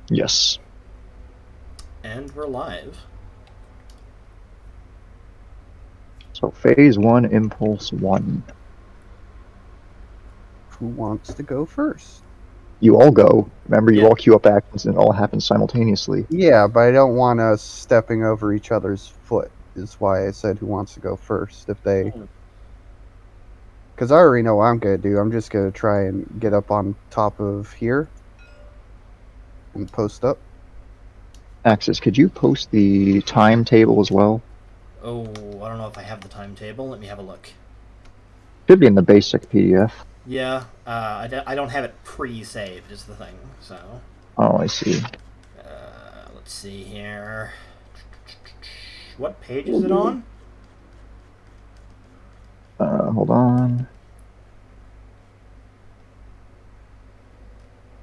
Yes. And we're live. So phase 1, impulse 1. Who wants to go first? You all go. Remember, you Yeah. all queue up actions and it all happens simultaneously. Yeah, but I don't want us stepping over each other's foot, is why I said who wants to go first. If they. Because I already know what I'm going to do. I'm just going to try and get up on top of here and post up. Axis, could you post the timetable as well? Oh, I don't know if I have the timetable. Let me have a look. Should be in the basic PDF. Yeah, I don't have it pre-saved is the thing, so... Oh, I see. Let's see here. What page is it on? Hold on.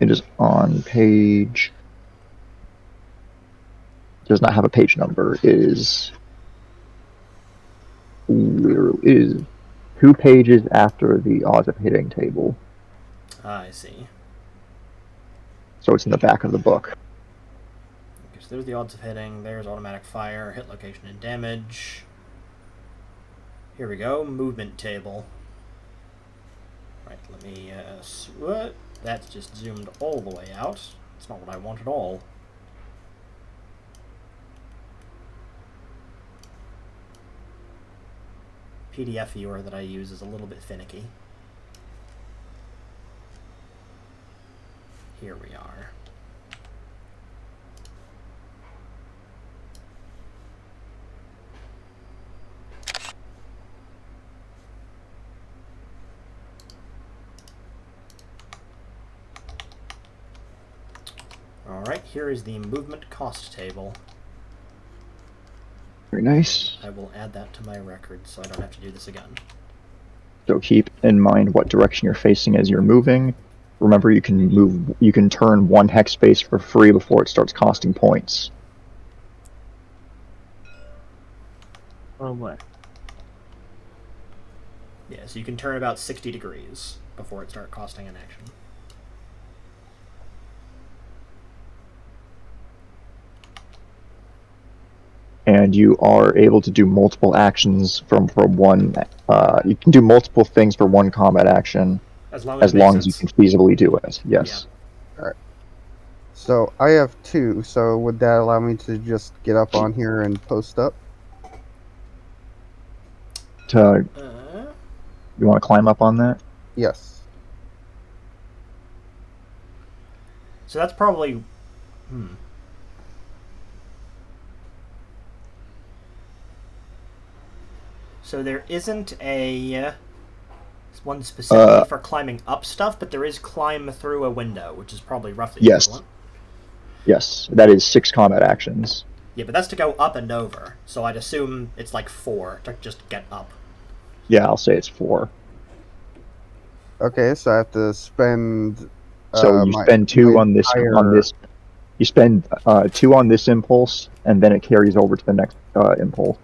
It is on page... Does not have a page number. It is 2 pages after the odds of hitting table. I see. So it's in the back of the book. Okay, so there's the odds of hitting. There's automatic fire, hit location and damage. Here we go. Movement table. Right, let me... what? That's just zoomed all the way out. That's not what I want at all. PDF viewer that I use is a little bit finicky. Here we are. Alright, here is the movement cost table. Very nice. I will add that to my record so I don't have to do this again. So keep in mind what direction you're facing as you're moving. Remember, you can turn 1 hex space for free before it starts costing points. Oh boy. Yeah, so you can turn about 60 degrees before it starts costing an action. And you are able to do multiple actions from one. You can do multiple things for 1 combat action, As long as you can feasibly do it. Yes. Yeah. Alright. So I have 2, so would that allow me to just get up on here and post up? You want to climb up on that? Yes. So that's probably... So there isn't a one specifically for climbing up stuff, but there is climb through a window, which is probably roughly equivalent. Yes, that is 6 combat actions. Yeah, but that's to go up and over, so I'd assume it's like 4 to just get up. Yeah, I'll say it's 4. Okay, so I have to spend... So you spend 2 on this. You spend 2 on this impulse, and then it carries over to the next impulse.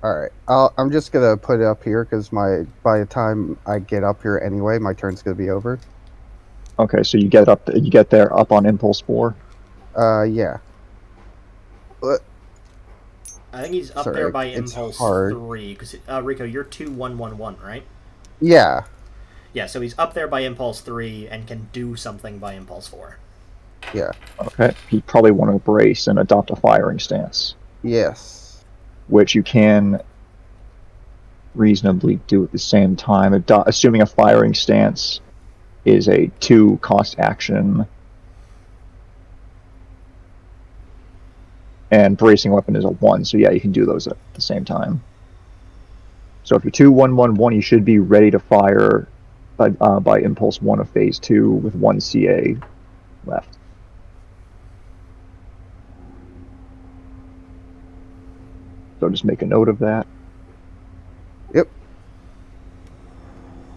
Alright, I'm just gonna put it up here, because by the time I get up here anyway, my turn's gonna be over. Okay, so you get there up on impulse 4? Yeah. I think he's up there by impulse 3, because, Rico, you're 2111, right? Yeah. Yeah, so he's up there by impulse 3, and can do something by impulse 4. Yeah. Okay, you probably want to brace and adopt a firing stance. Yes. Which you can reasonably do at the same time, assuming a firing stance is a 2 cost action, and bracing weapon is a 1, so yeah, you can do those at the same time. So if you're 2111, you should be ready to fire by impulse 1 of phase 2 with 1 CA left. So just make a note of that. Yep.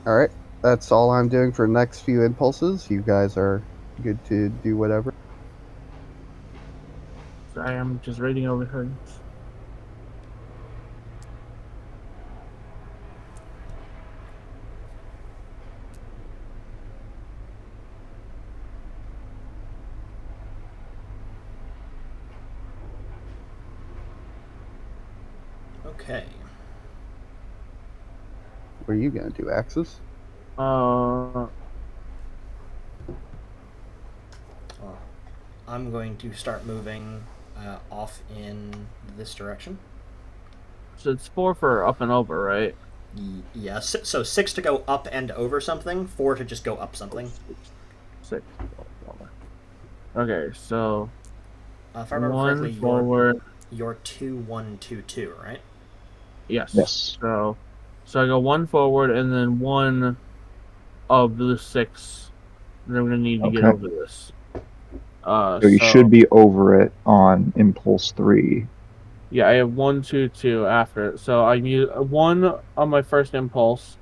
Alright, that's all I'm doing for the next few impulses. You guys are good to do whatever. Sorry, I'm just reading over her. Okay. What are you gonna do, Axis? I'm going to start moving off in this direction. So it's 4 for up and over, right? Yes. So 6 to go up and over something, 4 to just go up something. 6. Okay, so If I remember correctly, 1 forward. you're 2-1-2-2, right? Yes. Yes. So I go 1 forward and then 1 of the 6 that I'm gonna need to get Okay. over this. So you should be over it on impulse 3. Yeah, I have 1, 2, 2 after it. So I use 1 on my first impulse,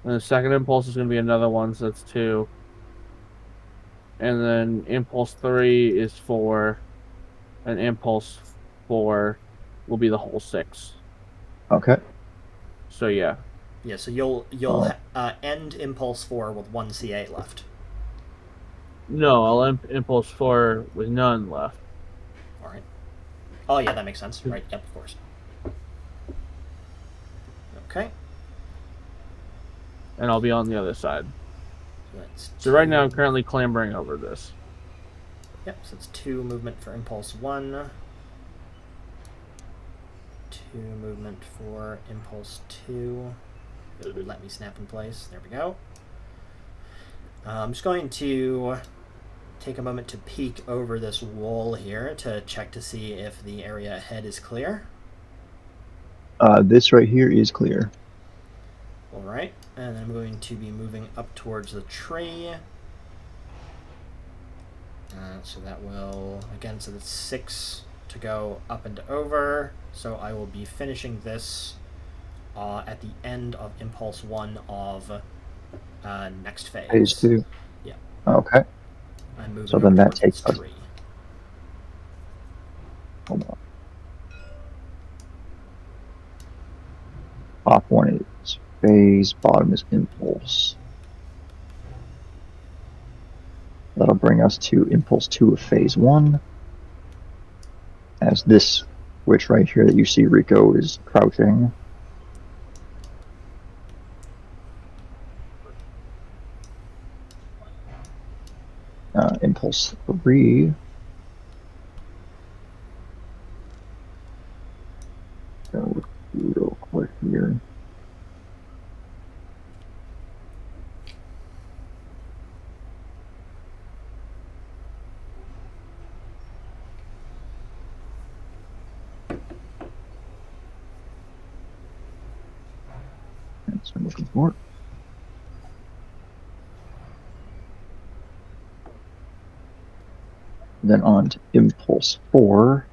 and the second impulse is going to be another 1, so that's 2. And then impulse 3 is 4, and impulse 4 will be the whole 6. Okay. So yeah, Yeah. So you'll Oh. end impulse 4 with 1 CA left. no, I'll impulse 4 with none left. All right. Oh yeah, that makes sense. Right. Yep. Of course. Okay. And I'll be on the other side. So that's So right now I'm 2. currently clambering over this. Yep. So it's 2 movement for impulse 1. 2 movement for impulse 2. It would let me snap in place. There we go. I'm just going to take a moment to peek over this wall here to check to see if the area ahead is clear. This right here is clear. All right, and I'm going to be moving up towards the tree. So that will, again, so that's 6 to go up and over. So I will be finishing this at the end of impulse 1 of next phase. Phase 2. Yeah. Okay. I'm moving So over then that towards this takes us. tree. Hold on. Top one is phase, bottom is impulse. That'll bring us to impulse 2 of phase 1. As this witch right here that you see, Rico, is crouching. Impulse 3. Go real quick here. That's what I'm looking for. Then on to impulse 4.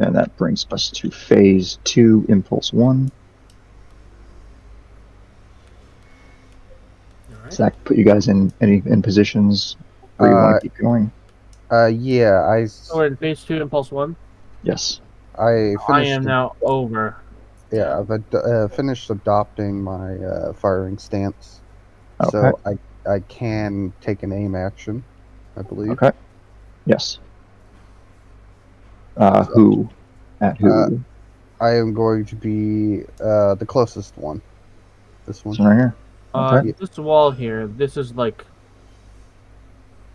And that brings us to phase 2, impulse 1. All right. Does that put you guys in positions where you want to keep going? Yeah, So we're in phase 2, impulse 1. Yes. I I finished. am now over. Yeah, I've finished adopting my firing stance, Okay. so I can take an aim action, I believe. Okay. Yes. Who? At who? I am going to be the closest one. This one. This one right here. Okay. This wall here, this is like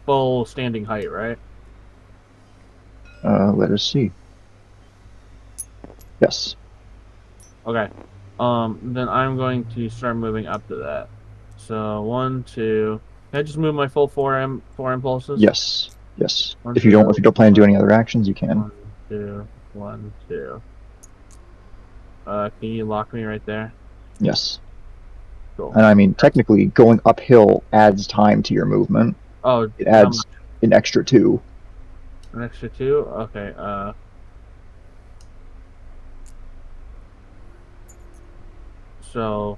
full standing height, right? Let us see. Yes. Okay. Then I'm going to start moving up to that. So 1, 2. Can I just move my full four impulses? Yes. Yes. 1, If you don't plan to do any other actions, you can. 1, 2, 1, 2. Can you lock me right there? Yes. Cool. And I mean, technically, going uphill adds time to your movement. Oh, It adds an extra 2. an extra 2? Okay. So,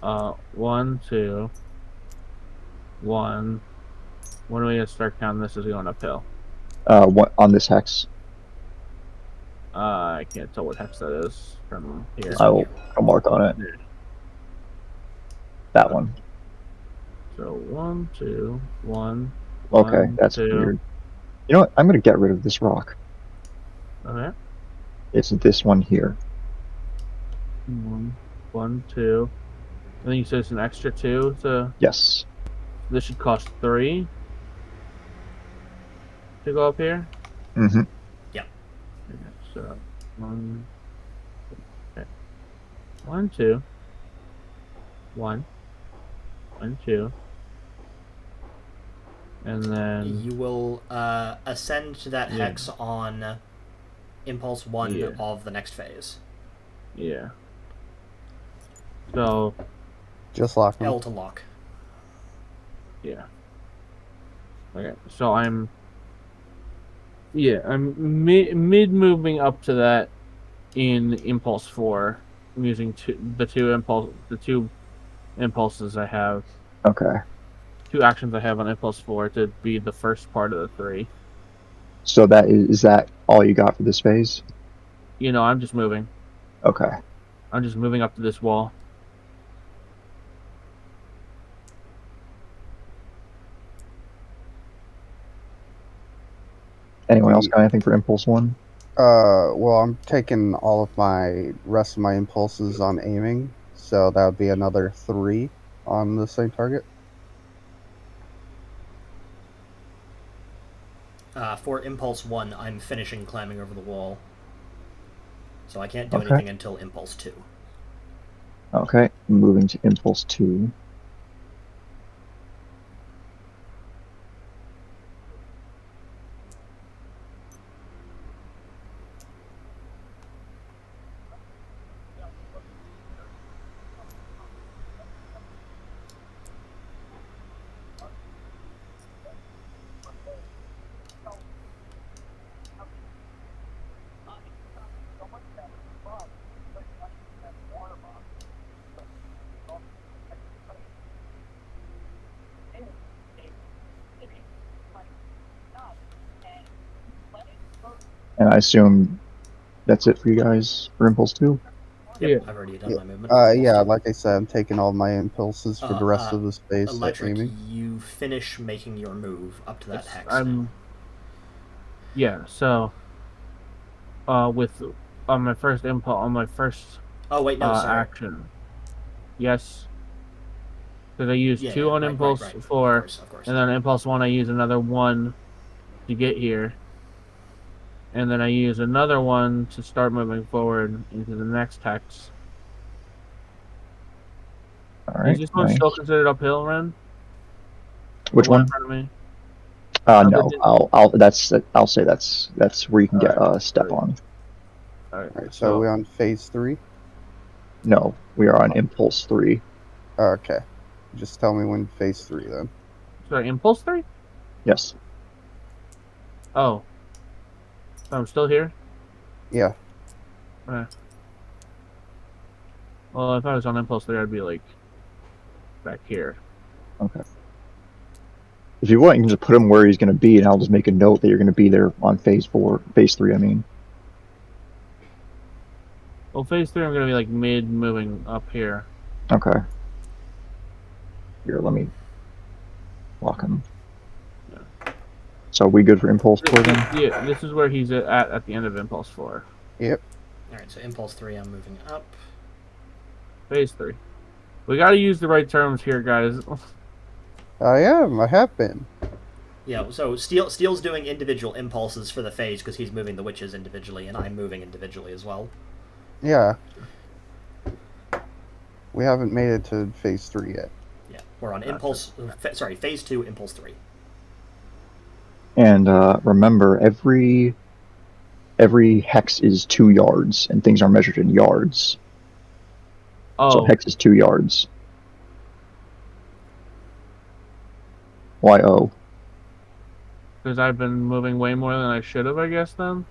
1, 2, 1. When are we gonna start counting this as going uphill? What on this hex? I can't tell what hex that is from here. I'll mark on it. That one. So 1, 2, 1, Okay, 1, that's 2. weird. You know what? I'm gonna get rid of this rock. Okay. It's this one here. 1, 1, 2. I think you said it's an extra 2, so Yes. this should cost 3 to go up here. Mm-hmm. Okay, so 1, okay. 1, 2, 1, 1, 2, and then You will ascend to that yeah, hex on impulse 1 yeah, of the next phase. yeah. So Just lock them. L to lock. yeah. Okay, so I'm mid moving up to that in impulse 4. I'm using the two impulses I have, Okay. 2 actions I have on impulse 4 to be the first part of the 3. So that is that all you got for this phase? I'm just moving. Okay. I'm just moving up to this wall. Anyone else The got anything for Impulse 1? well, I'm taking all of my rest of my impulses on aiming, so that would be another 3 on the same target. For impulse 1, I'm finishing climbing over the wall. So I can't do Okay. anything until impulse 2. Okay. Moving to Impulse 2. And I assume that's it for you guys for Impulse 2? Yep, Yeah. I've already done Yeah. my movement for impulse 2. Like I said, I'm taking all my impulses for the rest of the space at Electric, aiming. you finish making your move up to that hex now. Yeah, so with on my first impulse on my first Oh, wait, no, sorry. action. Yes. Because I used Yeah, 2 on right. impulse Of 4, course. and then impulse 1 I use another 1 to get here. And then I use another 1 to start moving forward into the next hex. All Is right. this one Nice. still considered uphill, Ren? Which The one in one? front of me? No. I'll say that's where you can get Alright. step on. Alright, so are we on phase 3? No, we are on Impulse 3. Okay. Just tell me when phase 3 then. Sorry, impulse 3? Yes. Oh. So I'm still here? Yeah. Okay. Well, if I was on impulse 3, I'd be like back here. Okay. If you want, you can just put him where he's going to be, and I'll just make a note that you're going to be there on phase 3. I mean. Well, phase 3, I'm gonna be like mid moving up here. Okay. Here, let me lock him. Yeah. So we good for Impulse 4 then? Yeah, this is where he's at the end of impulse 4. Yep. Alright, so impulse 3, I'm moving up. Phase 3. We gotta use the right terms here, guys. I am. I have been. Yeah, so Steel's doing individual impulses for the phase because he's moving the witches individually, and I'm moving individually as well. Yeah. We haven't made it to phase 3 yet. Yeah, we're on Gotcha. phase 2, impulse 3. And remember, every hex is 2 yards, and things are measured in yards. So Oh, hex is 2 yards. Why oh? because I've been moving way more than I should have, I guess, then?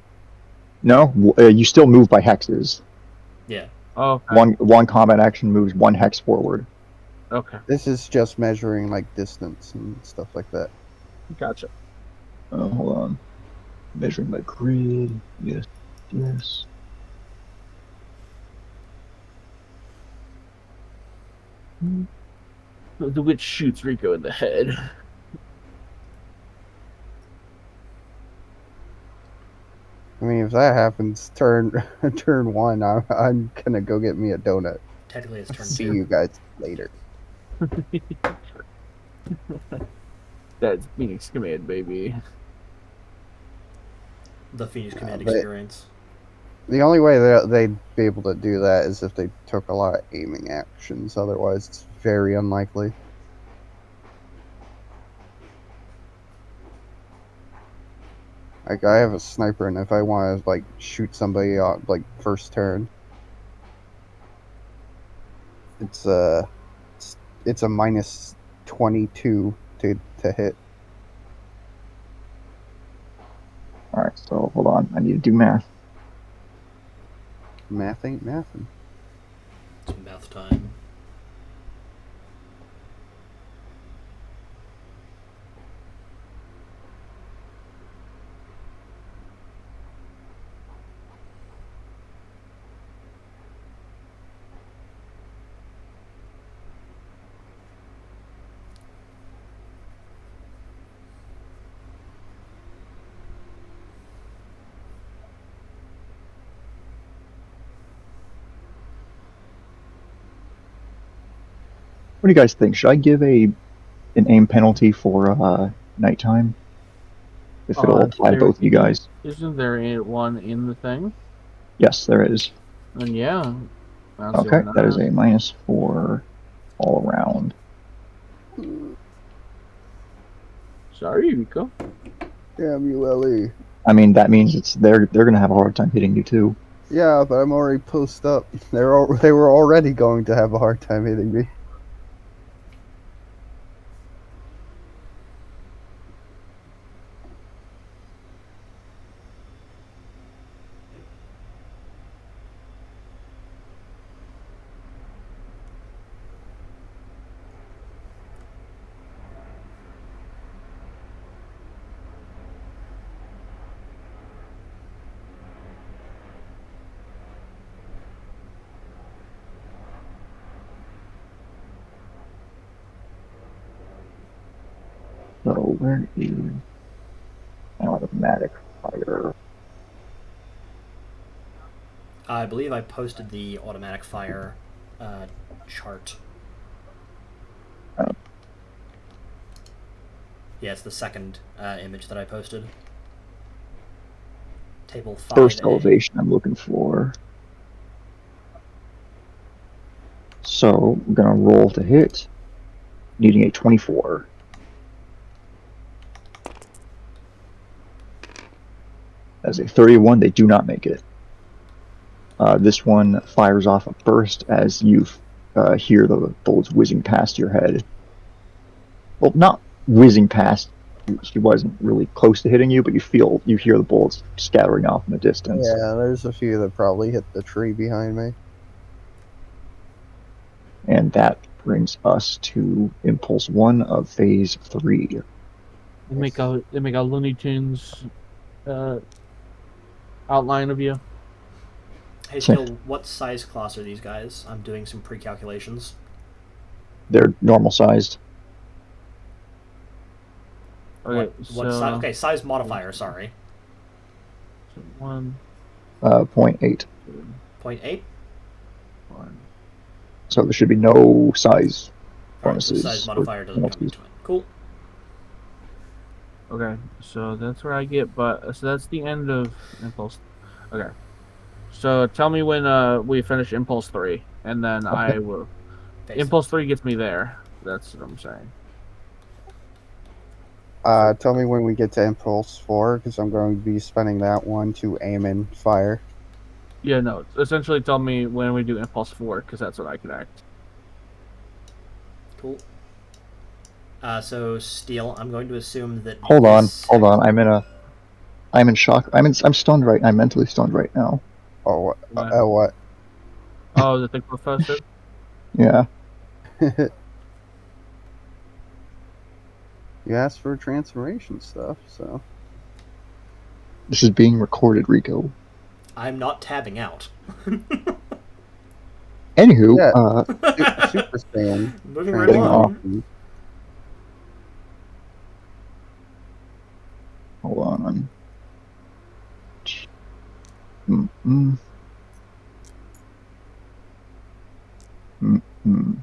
No, you still move by hexes. Yeah. Oh, okay. One combat action moves 1 hex forward. Okay. This is just measuring like distance and stuff like that. Gotcha. Hold on. Measuring by grid. Yes. Yes. The witch shoots Rico in the head. I mean, if that happens, turn 1, I'm gonna go get me a donut. Technically, it's turn See 2. you guys later. That's Phoenix Command, baby. The Phoenix Command But experience. the only way that they'd be able to do that is if they took a lot of aiming actions. Otherwise, it's very unlikely. Like, I have a sniper, and if I want to, like, shoot somebody on, like, first turn, it's a minus 22 to hit. All right, so hold on. I need to do math. Math ain't mathin'. It's math time. What do you guys think? Should I give an aim penalty for nighttime? If it'll apply to both of you guys. Isn't there one in the thing? Yes, there is. And yeah. I don't see Okay, why not. that is a -4 all around. Sorry, Rico. Damn you, LE. I mean, that means they're gonna have a hard time hitting you too. Yeah, but I'm already post up. They were already going to have a hard time hitting me. So where is automatic fire? I believe I posted the automatic fire chart. Oh. Yeah, it's the second image that I posted. Table 5A. First elevation I'm looking for. So I'm gonna roll to hit, needing a 24. As a 31, they do not make it. This one fires off a burst as you hear the bullets whizzing past your head. Well, not whizzing past. She wasn't really close to hitting you, but you hear the bullets scattering off in the distance. Yeah, there's a few that probably hit the tree behind me. And that brings us to Impulse 1 of Phase 3. They make a Looney Tunes outline of you. Hey, Skill, what size class are these guys? I'm doing some pre-calculations. They're normal sized. Okay, okay, size modifier, sorry. So 1, 0.8. 0.8? 1. So there should be no size Alright, so bonuses. size modifier doesn't come into it. Cool. Okay, so that's where I get, but so that's the end of Impulse. Okay, so tell me when we finish Impulse 3, and then Okay. I will. Impulse 3 gets me there. That's what I'm saying. Tell me when we get to Impulse 4, because I'm going to be spending that one to aim and fire. Yeah, no. Essentially, tell me when we do Impulse 4, because that's what I can act. Cool. So Steel, I'm going to assume that. Hold on. I'm in shock. I'm stunned right. I'm mentally stunned right now. Oh, what? What? Oh, the thing posted? Yeah. You asked for transformation stuff, so. This is being recorded, Rico. I'm not tabbing out. Anywho, Yeah. Super Saiyan. Moving right Getting along. transformation. hold on. Mm-mm. Mm-mm.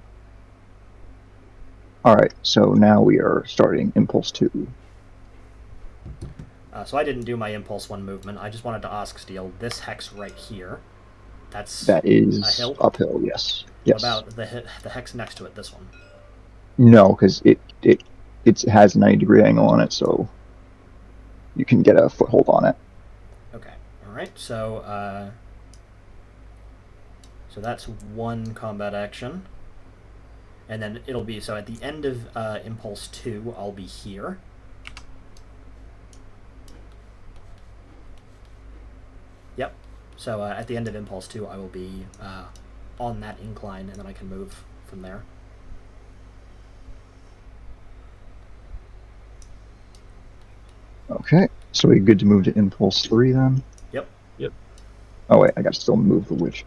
All right, so now we are starting Impulse 2. So I didn't do my Impulse 1 movement. I just wanted to ask Steel, this hex right here, that's That a is hill? uphill, yes. What Yes. about the hex next to it, this one? No, because it has a 90-degree angle on it, so you can get a foothold on it. Okay. Alright, so that's one combat action. And then it'll be, so at the end of Impulse 2, I'll be here. Yep. So at the end of Impulse 2, I will be on that incline, and then I can move from there. Okay, so we're good to move to Impulse 3 then? Yep. Yep. Oh wait, I gotta still move the witch.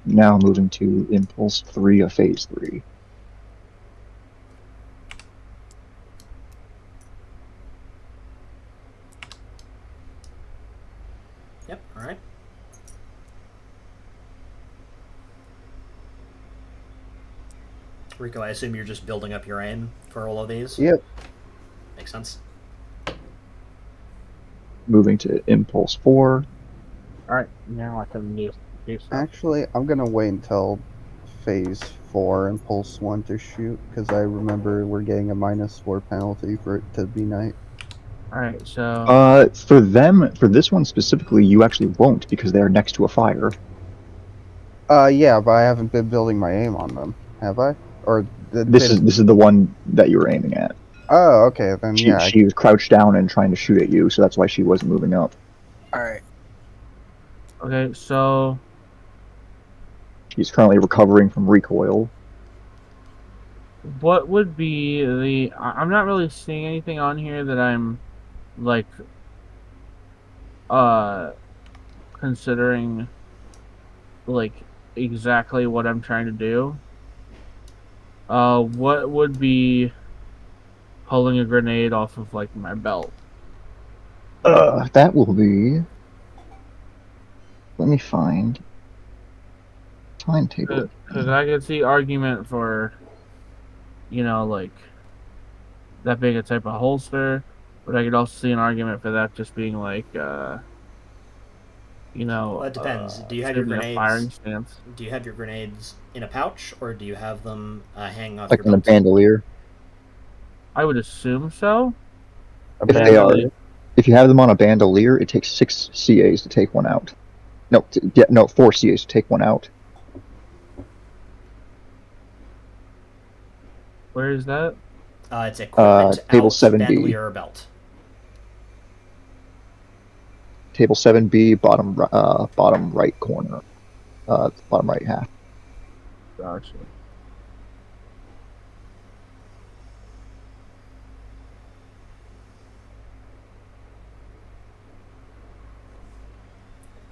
Now moving to Impulse 3 of Phase 3. Yep, alright. Rico, I assume you're just building up your aim for all of these? Yep. Makes sense. Moving to Impulse 4. Alright, now I can do stuff. Actually, I'm gonna wait until phase 4 Impulse 1 to shoot, because I remember we're getting a -4 penalty for it to be night. Alright, so For this one specifically, you actually won't because they're next to a fire. Yeah, but I haven't been building my aim on them, have I? Or This is the one that you were aiming at. Oh, okay, then yeah. She was crouched down and trying to shoot at you, so that's why she wasn't moving up. Alright. okay, so She's currently recovering from recoil. what would be the I'm not really seeing anything on here that I'm like considering like exactly what I'm trying to do. What would be pulling a grenade off of like my belt? That will be. Let me find timetable. Because I could see argument for, like that being a type of holster, but I could also see an argument for that just being like, Well, it depends. Do you have your simply a firing grenades? stance. Do you have your grenades in a pouch, or do you have them hanging off Like your in a belt? bandolier. I would assume so. A If they are, bandolier? if you have them on a bandolier, it takes 6 CAs to take one out. No, 4 CAs to take one out. Where is that? It's equipment, Table out, 7B. bandolier, or belt. Table 7B, bottom right corner, bottom right half. Gotcha.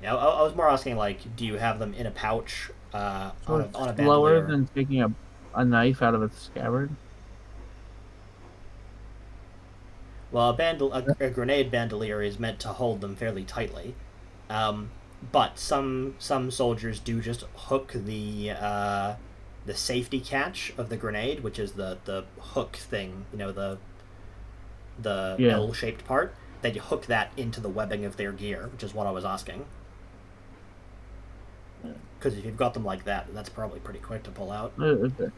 Yeah, I was more asking, like, do you have them in a pouch So on it's a slower bandolier? than taking a knife out of its scabbard. Well, a grenade bandolier is meant to hold them fairly tightly, but some soldiers do just hook the safety catch of the grenade, which is the hook thing, the Yeah. L-shaped part. They hook that into the webbing of their gear, which is what I was asking. Because if you've got them like that, that's probably pretty quick to pull out. Okay.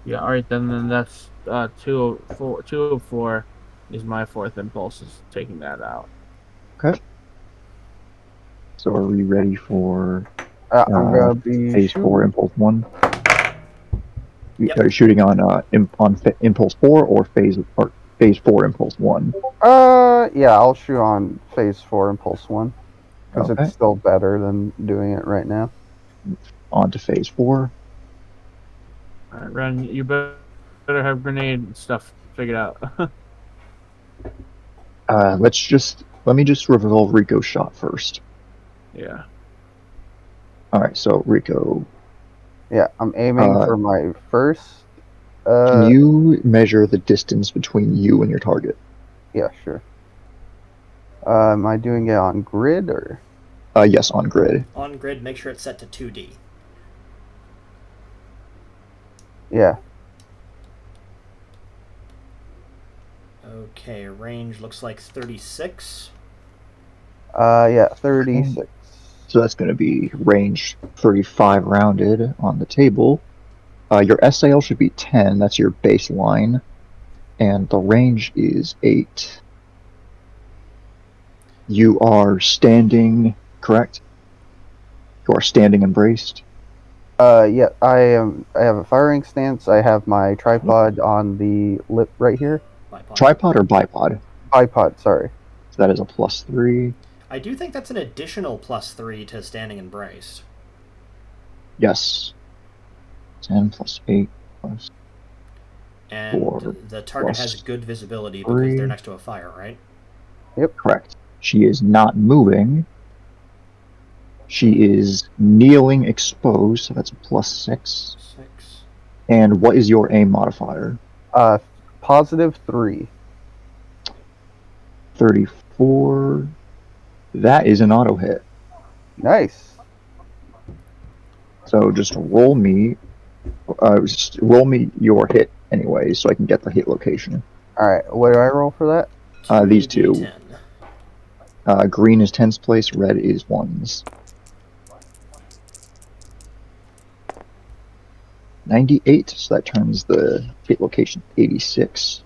Yeah. All right. Then that's 204. 204 is my fourth impulse. Is taking that out. Okay. So are we ready for I'm gonna be phase shooting. 4, impulse 1? Yep. Are you shooting on impulse 4 or phase 4, impulse 1? Yeah, I'll shoot on phase 4 Impulse 1. Because Okay. it's still better than doing it right now. On to phase 4. All right, Ren, you better Better have grenade stuff figured out. Let me just reveal Rico's shot first. Yeah. All right, so Rico, Yeah, I'm aiming for my first. can you measure the distance between you and your target? Yeah, sure. Am I doing it on grid or? Yes, on grid. On grid, make sure it's set to 2D. Yeah. Okay, range looks like 36. Yeah, 36. So that's going to be range 35 rounded on the table. Your SAL should be 10. That's your baseline. And the range is 8. You are standing, correct? You are standing embraced. Yeah, I have a firing stance. I have my tripod on the lip right here. Bipod. Tripod or bipod? Bipod, sorry. So that is a +3. I do think that's an additional +3 to standing and braced. Yes. 10 plus 8 plus And 4 the target plus has good visibility because 3. they're next to a fire, right? Yep. Correct. She is not moving. She is kneeling exposed, so that's a +6. 6. And what is your aim modifier? +3. 34. That is an auto hit. Nice. So just roll me your hit anyway, so I can get the hit location. All right, what do I roll for that? These two. 2d10. Green is 10's place, red is 1's. 98, so that turns the hit location 86.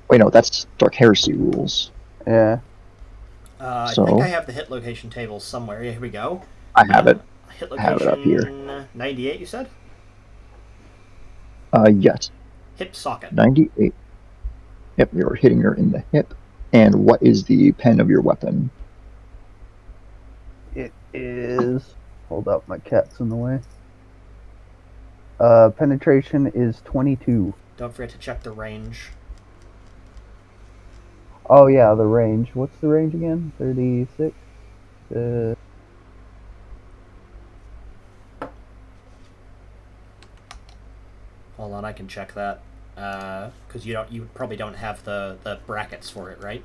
Wait, no, that's Dark Heresy rules. Yeah. I So- think I have the hit location table somewhere. Yeah, here we go. I have it. Hit I have it up here. location 98, you said? Yes, Hip socket. 98. Yep, you're hitting her in the hip. And what is the pen of your weapon? It is. Hold up, my cat's in the way. Penetration is 22. Don't forget to check the range. Oh yeah, the range. What's the range again? 36. Hold on, I can check that. Because you probably don't have the brackets for it, right?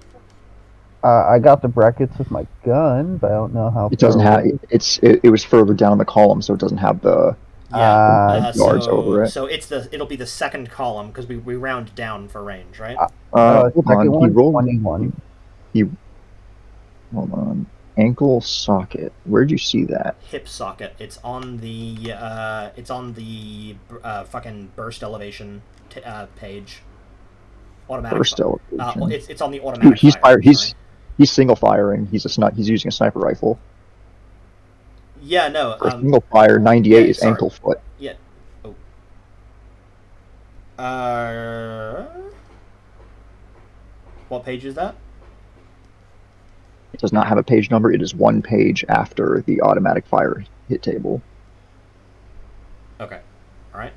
I got the brackets with my gun, but I don't know how. It doesn't have. It was further down the column, so it doesn't have the Yeah. yards over it. So it'll be the second column because we round down for range, right? Hold second on. one, He rolled 21. Hold on. Ankle socket. Where'd you see that? Hip socket. It's on the fucking burst elevation page. Automatic. Burst elevation. It's on the automatic. He's fire, he's single firing. He's using a sniper rifle. Yeah, no. For single fire, 98 yeah, is sorry. ankle foot. Yeah. Oh. What page is that? It does not have a page number. It is one page after the automatic fire hit table. Okay. All right.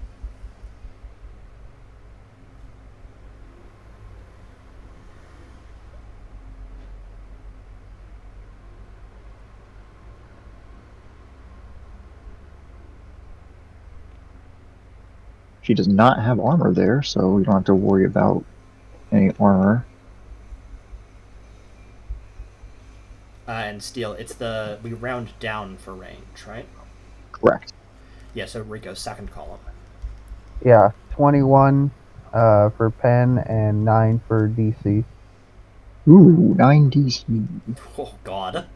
She does not have armor there, so we don't have to worry about any armor. And steel. We round down for range, right? Correct. Yeah. So Rico's second column. Yeah, 21 for pen and 9 for DC. Ooh, 9 DC. Oh God.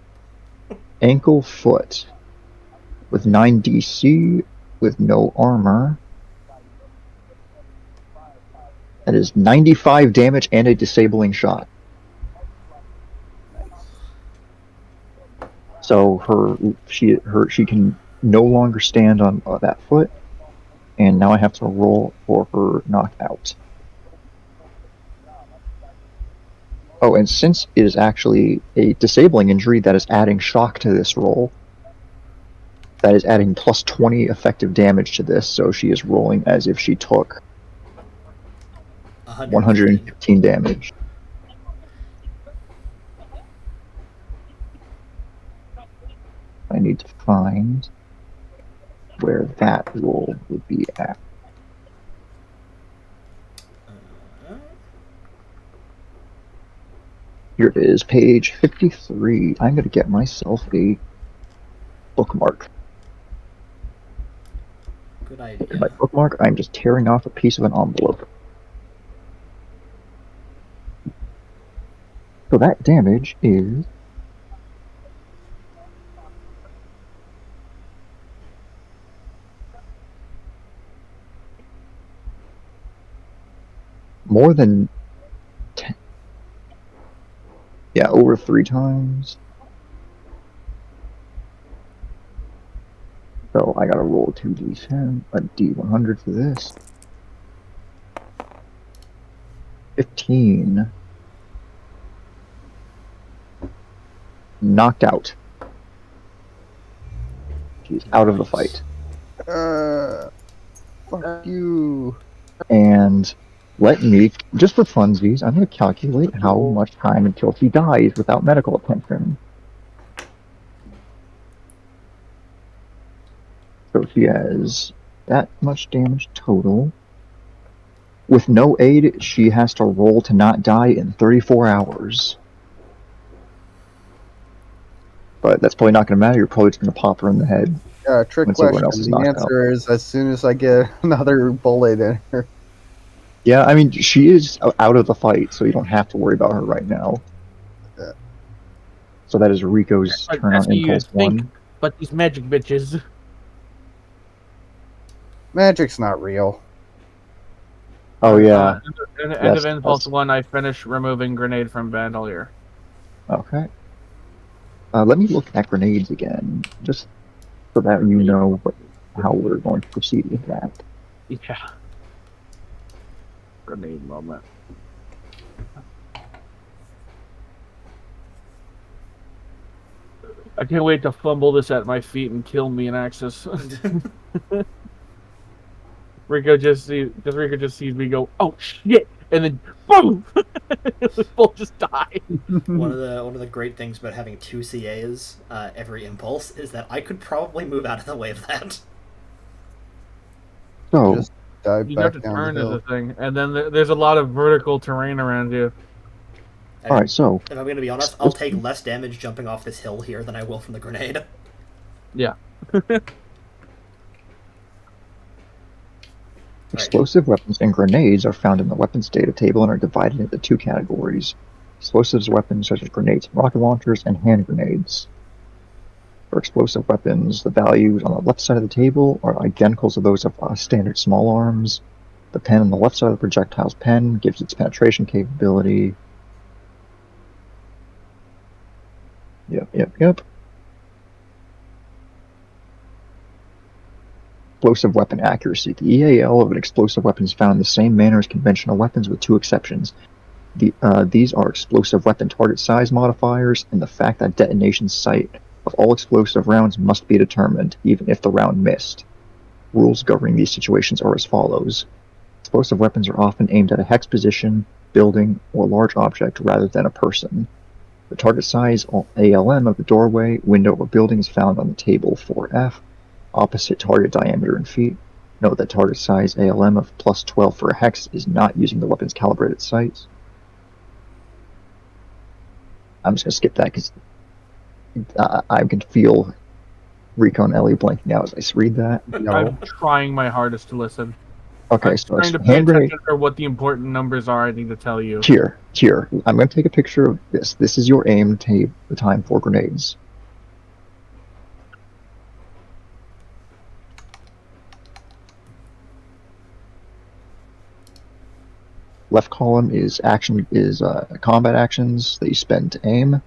Ankle foot. With 9 DC, with no armor. That is 95 damage and a disabling shot. So she can no longer stand on that foot, and now I have to roll for her knockout. Oh, and since it is actually a disabling injury, that is adding shock to this roll. That is adding +20 effective damage to this, so she is rolling as if she took 115 damage. I need to find where that roll would be at. Here it is, page 53. I'm going to get myself a bookmark. Good And idea. by bookmark, I'm just tearing off a piece of an envelope. So that damage is more than 10. Yeah, over 3 times. So I gotta roll 2d10, a d100 for this. 15. Knocked out. She's out of the fight. Fuck you. And let me, just for funsies, I'm going to calculate how much time until she dies without medical attention. So she has that much damage total. With no aid, she has to roll to not die in 34 hours. But that's probably not going to matter. You're probably just going to pop her in the head Trick once everyone question. else is The knocked out. answer is as soon as I get another bullet in her. Yeah, I mean, she is out of the fight, so you don't have to worry about her right now. Yeah. So that is Rico's turn That's on what you Impulse think, 1. but these magic bitches. Magic's not real. Oh, yeah. End of Impulse 1, I finished removing grenade from bandolier. Okay. Let me look at grenades again, just so that you know how we're going to proceed with that. Yeah. Grenade moment. I can't wait to fumble this at my feet and kill me in Axis. Rico just sees me go, oh shit, and then boom, we both just die. One of the great things about having 2 CAs every impulse is that I could probably move out of the way of that. So, Just dive You have back to down the turn is hill. the thing, and then there's a lot of vertical terrain around you. I mean, alright, so. if I'm going to be honest, I'll take less damage jumping off this hill here than I will from the grenade. Yeah. Explosive weapons and grenades are found in the weapons data table and are divided into 2 categories. Explosives weapons such as grenades, rocket launchers, and hand grenades. For explosive weapons, the values on the left side of the table are identical to those of standard small arms. The pen on the left side of the projectile's pen gives its penetration capability. Yep. Explosive weapon accuracy. The EAL of an explosive weapon is found in the same manner as conventional weapons with 2 exceptions. These are explosive weapon target size modifiers and the fact that detonation site of all explosive rounds must be determined, even if the round missed. Rules governing these situations are as follows. Explosive weapons are often aimed at a hex position, building, or large object rather than a person. The target size ALM of the doorway, window, or building is found on the table 4F, opposite target diameter in feet. Note that target size ALM of plus 12 for a hex is not using the weapon's calibrated sights. I'm just going to skip that because I can feel Rico and Ellie blanking out as I read that. No. I'm trying my hardest to listen. Okay, I'm so trying to pay hand grenade. attention for what the important numbers are I need to tell you. Here. I'm going to take a picture of this. This is your aim the time for grenades. Left column is combat actions that you spend to aim,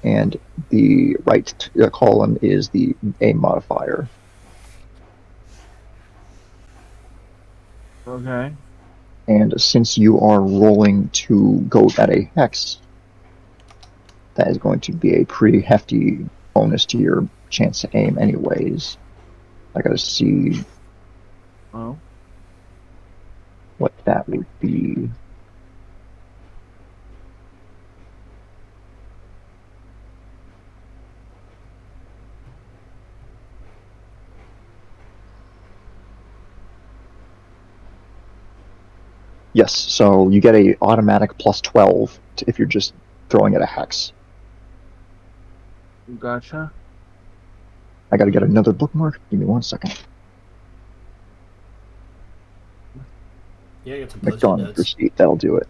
and the right column is the aim modifier. Okay. And since you are rolling to go at a hex, that is going to be a pretty hefty bonus to your chance to aim anyways. I gotta see. Oh. what that would be. Yes, so you get a automatic plus 12 if you're just throwing at a hex. Gotcha. I gotta get another bookmark. Give me 1 second. Yeah, get some Make post-it Dawn notes. receipt. That'll do it.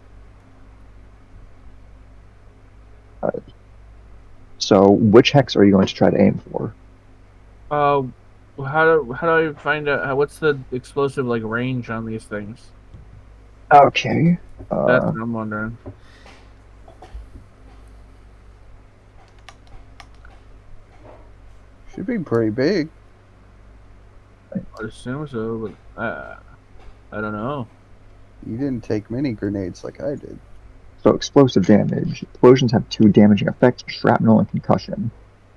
So, which hex are you going to try to aim for? How do I find out what's the explosive like range on these things? Okay. That's what I'm wondering. Should be pretty big. I assume so, but I don't know. You didn't take many grenades like I did. So, explosive damage. Explosions have 2 damaging effects: shrapnel and concussion.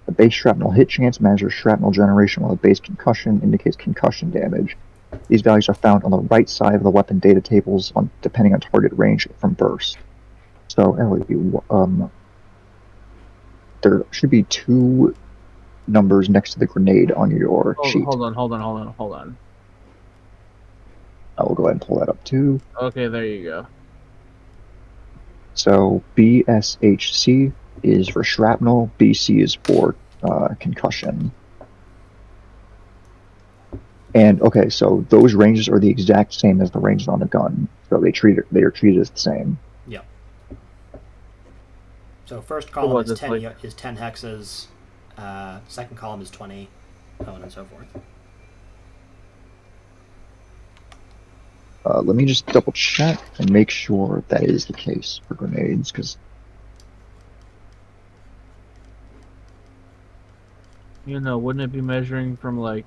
The base shrapnel hit chance measures shrapnel generation, while the base concussion indicates concussion damage. These values are found on the right side of the weapon data tables, depending on target range from burst. So, Ellie, there should be 2 numbers next to the grenade on your sheet. Hold on. I will go ahead and pull that up too. Okay, there you go. So BSHC is for shrapnel, BC is for concussion. And okay, so those ranges are the exact same as the ranges on the gun. So they are treated as the same. Yeah. So first column was is it, 10 like- is 10 hexes. Second column is 20, so on and so forth. Let me just double check and make sure that is the case for grenades, because You know, wouldn't it be measuring from like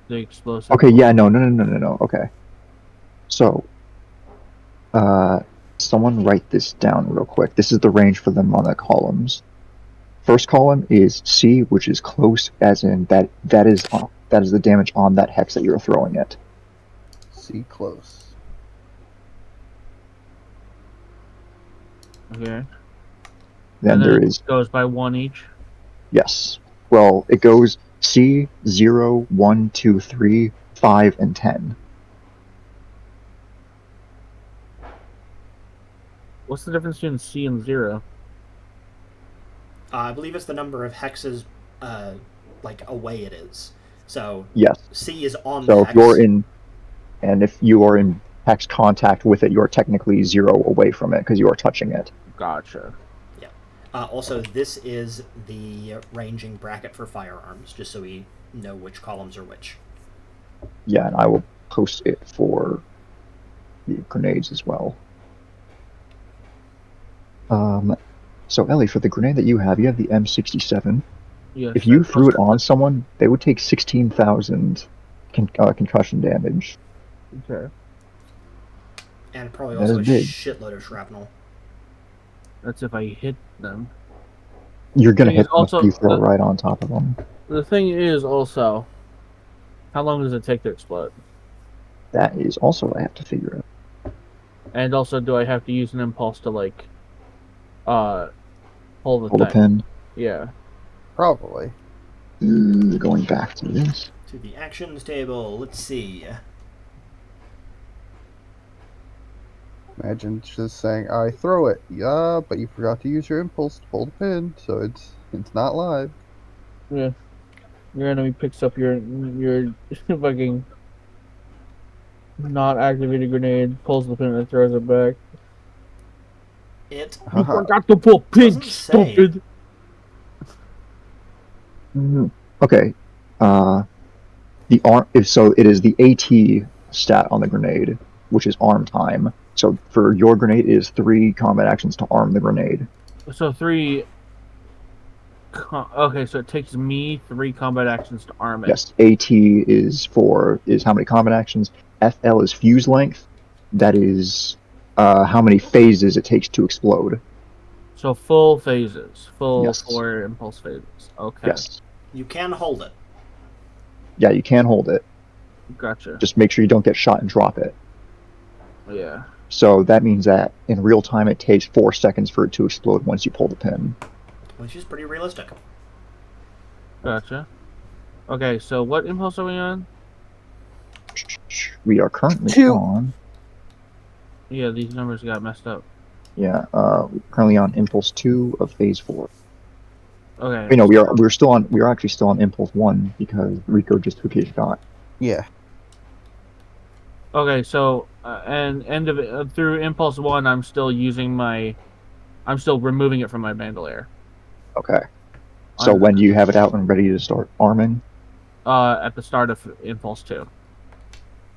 the explosive? okay, yeah, no. Okay, so someone write this down real quick. This is the range for them on the columns. First column is C, which is close, as in that is the damage on that hex that you're throwing it. See close. Okay. Then there is goes by 1 each. yes. Well, it goes C 0, 1, 2, 3, 5, and 10. What's the difference between C and 0? I believe it's the number of hexes, like away it is. So Yes. C is on So the if hex. you're in, and if you are in hex contact with it, you're technically 0 away from it because you are touching it. Gotcha. Yeah. Also, this is the ranging bracket for firearms, just so we know which columns are which. Yeah, and I will post it for the grenades as well. So Ellie, for the grenade that you have the M67. Yes, If you threw it on someone, they would take 16,000 concussion damage. Okay. And probably That also a is big. shitload of shrapnel. That's if I hit them. You're gonna Thing hit is them also- if you throw right on top of them. The thing is also, how long does it take to explode? That is also what I have to figure out. And also, do I have to use an impulse to like, pull the Pull the thing? pin. Yeah. Probably. Going back to this. To the actions table, let's see. Imagine just saying, "I throw it." Yeah, but you forgot to use your impulse to pull the pin, so it's not live. Yeah. Your enemy picks up your fucking not activated grenade, pulls the pin, and throws it back. It You Haha. forgot to pull pin, Doesn't say. stupid. Okay. The arm. So it is the AT stat on the grenade, which is arm time. So for your grenade, it is 3 combat actions to arm the grenade. So 3. Okay, so it takes me 3 combat actions to arm it. Yes, AT is how many combat actions. FL is fuse length. That is how many phases it takes to explode. So full phases, full Yes. 4 impulse phases. Okay. Yes. You can hold it. Yeah, you can hold it. Gotcha. Just make sure you don't get shot and drop it. Yeah. So that means that in real time it takes 4 seconds for it to explode once you pull the pin. Which is pretty realistic. Gotcha. Okay, so what impulse are we on? We are currently 2. on. Yeah, these numbers got messed up. Yeah, currently on impulse 2 of phase 4. Okay. Wait, no, we are actually still on impulse 1 because Rico just took his shot. Yeah. Okay, so and end of it, through impulse 1, I'm still removing it from my bandolier. Okay. So when do you have it out and ready to start arming? At the start of impulse 2.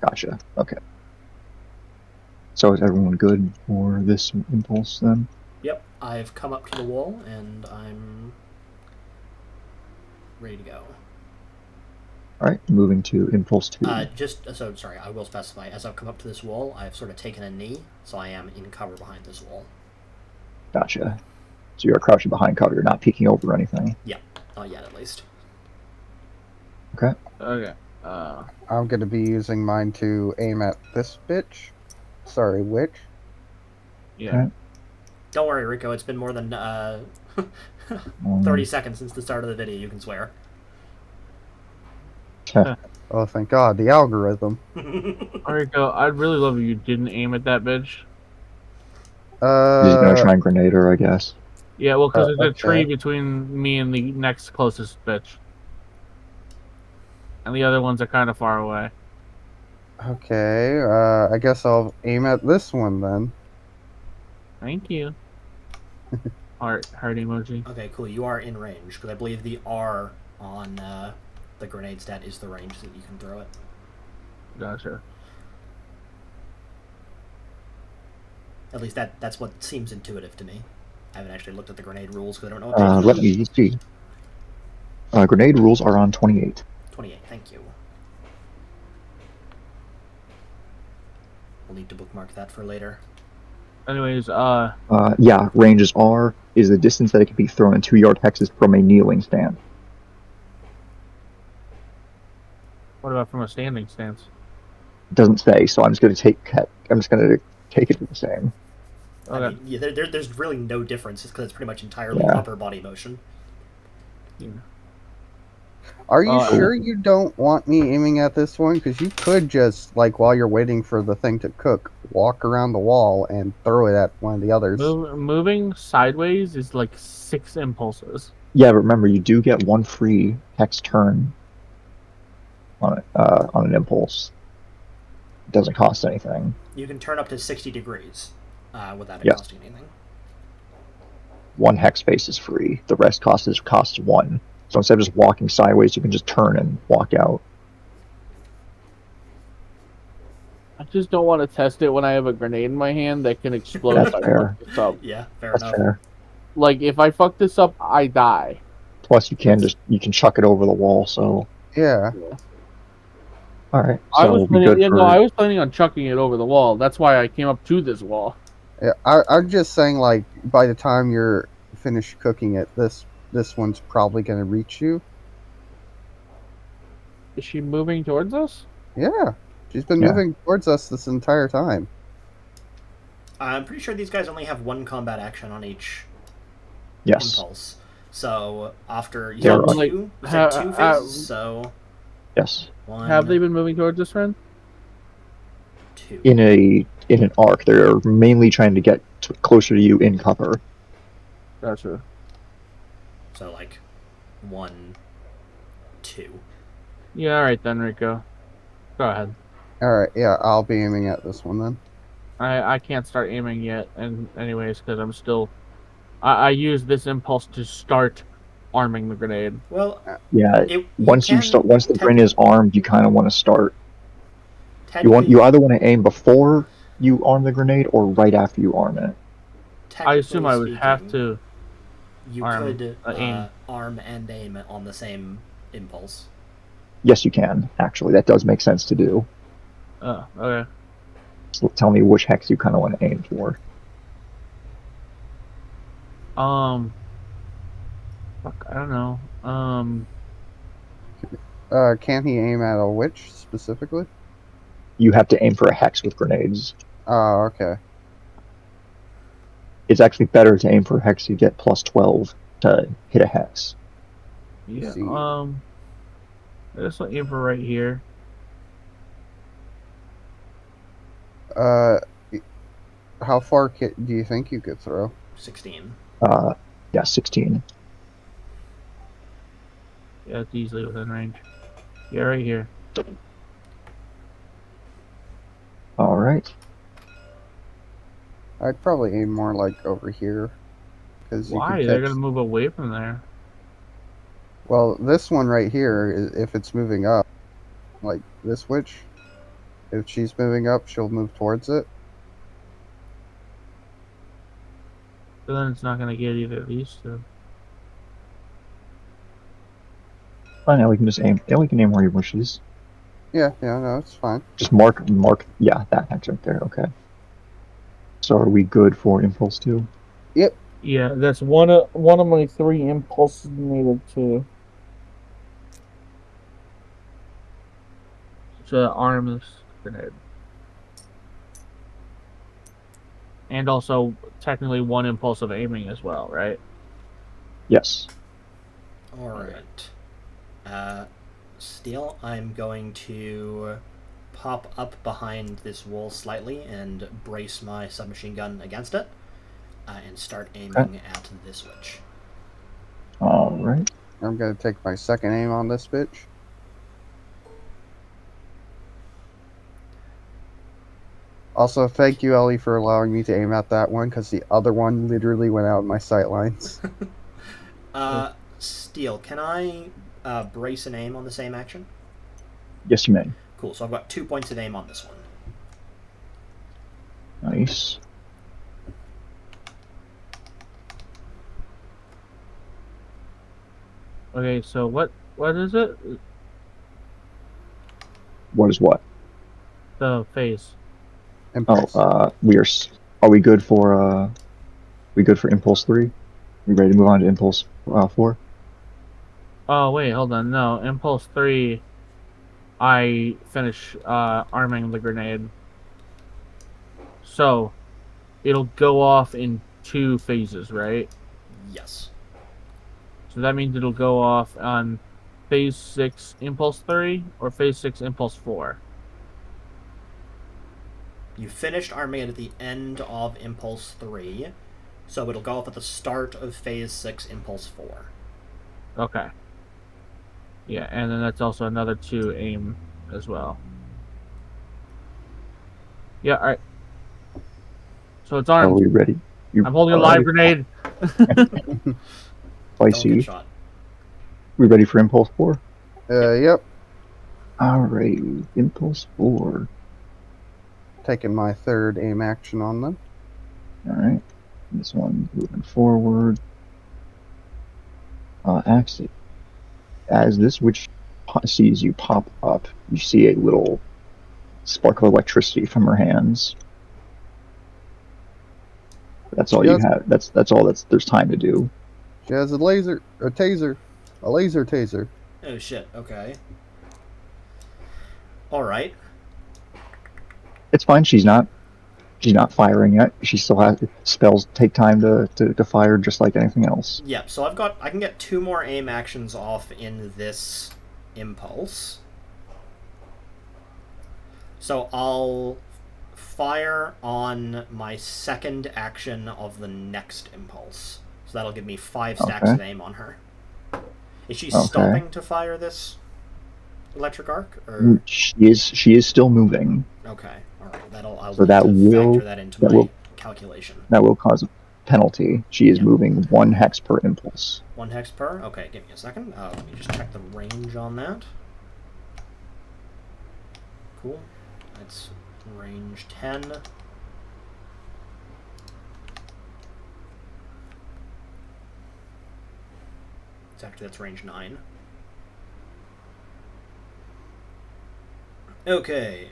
Gotcha. Okay. So is everyone good for this impulse then? Yep, I've come up to the wall and I'm ready to go. All right, moving to impulse 2. Sorry, I will specify. As I've come up to this wall, I've sort of taken a knee, so I am in cover behind this wall. Gotcha. So you're crouching behind cover. You're not peeking over or anything. Yeah, not yet at least. Okay. Okay. I'm going to be using mine to aim at this bitch. Sorry, witch. Yeah. Okay. Don't worry, Rico. It's been more than 30 seconds since the start of the video. You can swear. Oh, thank God. The algorithm. Rico, I'd really love if you didn't aim at that bitch. He's gonna try and grenade her, I guess. Yeah, well, because there's a okay. tree between me and the next closest bitch. And the other ones are kind of far away. Okay, I guess I'll aim at this one then. Thank you. Heart emoji. Okay, cool. You are in range, because I believe the R on the grenade stat is the range that you can throw it. Gotcha. At least that's what seems intuitive to me. I haven't actually looked at the grenade rules because I don't know what page Let me see. Grenade rules are on 28. 28, thank you. We'll need to bookmark that for later. Anyways, yeah, ranges R is the distance that it can be thrown in 2-yard hexes from a kneeling stand. what about from a standing stance? It doesn't say, so I'm just gonna take it to the same. Okay. I mean, yeah, there's really no difference because it's pretty much entirely upper body motion. Yeah. Are you sure you don't want me aiming at this one? Because you could just, like, while you're waiting for the thing to cook, walk around the wall and throw it at one of the others. Moving sideways is like 6 impulses. Yeah, but remember, you do get 1 free hex turn on an impulse. It doesn't cost anything. You can turn up to 60 degrees without it Yes. costing anything. 1 hex space is free. The rest costs 1. So instead of just walking sideways, you can just turn and walk out. I just don't want to test it when I have a grenade in my hand that can explode. That's if I fair. fuck this up. Yeah, fair That's enough. fair. Like if I fuck this up, I die. Plus, you can chuck it over the wall. So Yeah. all right. I So was we'll be good for. I was planning on chucking it over the wall. That's why I came up to this wall. Yeah, I'm just saying, like, by the time you're finished cooking it, this one's probably going to reach you. Is she moving towards us? Yeah. She's been moving towards us this entire time. I'm pretty sure these guys only have 1 combat action on each Yes. impulse. So after you They're said two, you said 2 phases, so Yes. 1, Have they been moving towards us, friend? 2. In an arc, they're mainly trying to get closer to you in cover. Gotcha. So like 1, 2. Yeah, all right then, Rico. Go ahead. All right, yeah, I'll be aiming at this one then. I can't start aiming yet, and anyways, because I'm still. I use this impulse to start arming the grenade. Well, Yeah. Once the grenade is armed, you kind of want to start. You either want to aim before you arm the grenade or right after you arm it. I assume I would have to. You could arm and aim on the same impulse. Yes, you can. Actually, that does make sense to do. Oh, okay. So tell me which hex you kind of want to aim for. Fuck, I don't know. Can he aim at a witch specifically? You have to aim for a hex with grenades. Oh, okay. It's actually better to aim for a hex. You get plus 12 to hit a hex. Yeah. See. This will aim for right here. Uh, how far do you think you could throw? 16. Yeah, 16. Yeah, it's easily within range. Yeah, right here. All right. I'd probably aim more like over here, because you could Why? They're catch. gonna move away from there. Well, this one right here, if it's moving up, like this witch, if she's moving up, she'll move towards it. So then it's not gonna get either of these two. Fine, now we can just aim. Yeah, we can aim where he wishes. Yeah, no, it's fine. Just mark. Yeah, that hex right there. Okay. So are we good for impulse 2? Yep. Yeah, that's one of my 3 impulses needed to arm this grenade. And also technically 1 impulse of aiming as well, right? Yes. Alright. Steel, I'm going to pop up behind this wall slightly and brace my submachine gun against it, and start aiming at this witch. All right. I'm gonna take my second aim on this bitch. Also, thank you, Ellie, for allowing me to aim at that one, because the other one literally went out of my sight lines. Steel, can I brace and aim on the same action? Yes, you may. Cool, so I've got 2 points of aim on this one. Nice. Okay, so what is it? What is what? The phase. Impulse. Are we good for impulse 3? We ready to move on to impulse 4? Oh wait, hold on. No, impulse 3 I finish arming the grenade. So it'll go off in 2 phases, right? Yes. So that means it'll go off on phase 6 impulse 3 or phase 6 impulse 4. You finished arming it at the end of Impulse 3, so it'll go off at the start of Phase 6, Impulse 4. Okay. Yeah, and then that's also another 2 aim as well. Yeah, alright. So it's Are armed. we ready? I'm holding a All live right. grenade. Don't Spicy. get shot. We ready for impulse 4? Yep. All right. Impulse 4. Taking my third aim action on them. All right. This one moving forward. Exit. As this witch sees you pop up, you see a little spark of electricity from her hands. That's all you have. That's all there's time to do. She has a taser, a laser taser. Oh shit, okay. Alright. It's fine. She's not firing yet. She still has spells take time to fire just like anything else. Yeah, so I can get 2 more aim actions off in this impulse. So I'll fire on my second action of the next impulse. So that'll give me 5 stacks of aim on her. Is she stopping to fire this electric arc? Or She is still moving. okay, all right. I'll So need that to will factor that into my calculation. That will cause a penalty. She is moving 1 hex per impulse. 1 hex per. Okay, give me a second. Let me just check the range on that. Cool. That's range 10. That's range 9. Okay.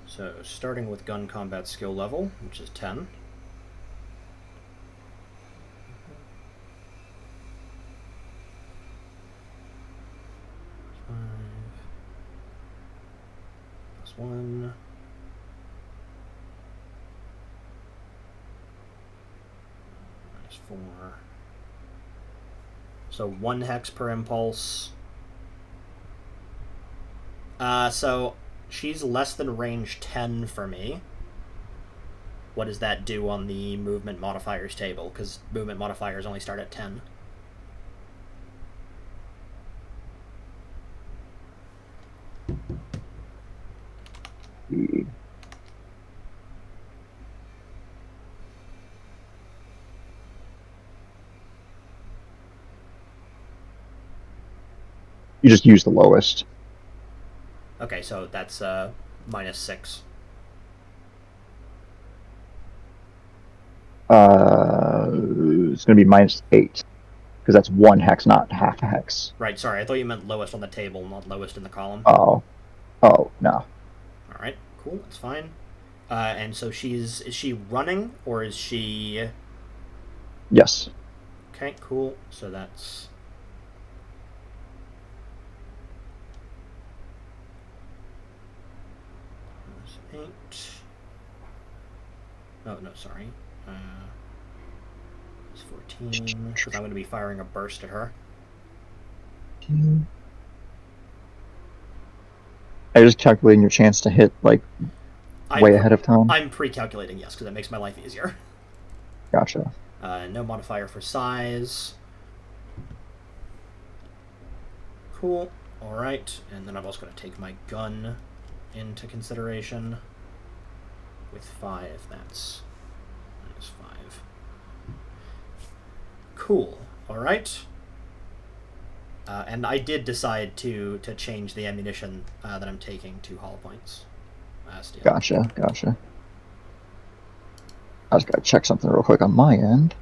So, starting with gun combat skill level, which is 10. +1. 4. So 1 hex per impulse. So she's less than range 10 for me. What does that do on the movement modifiers table? Because movement modifiers only start at 10. You just use the lowest. Okay, so that's -6. It's going to be -8 because that's 1 hex, not half a hex. Right, sorry, I thought you meant lowest on the table, not lowest in the column. Oh, no. Alright, cool, that's fine. And so is she running, or is she... Yes. Okay, cool, so that's... -8. Oh, no, sorry. It's 14, because I'm going to be firing a burst at her. Are you just calculating your chance to hit, like, way ahead of time? I'm pre-calculating, yes, because it makes my life easier. Gotcha. No modifier for size. Cool. Alright, and then I'm also going to take my gun into consideration. With 5, that's -5. Cool. Alright. And I did decide to change the ammunition that I'm taking to hollow points. Gotcha. I just gotta check something real quick on my end.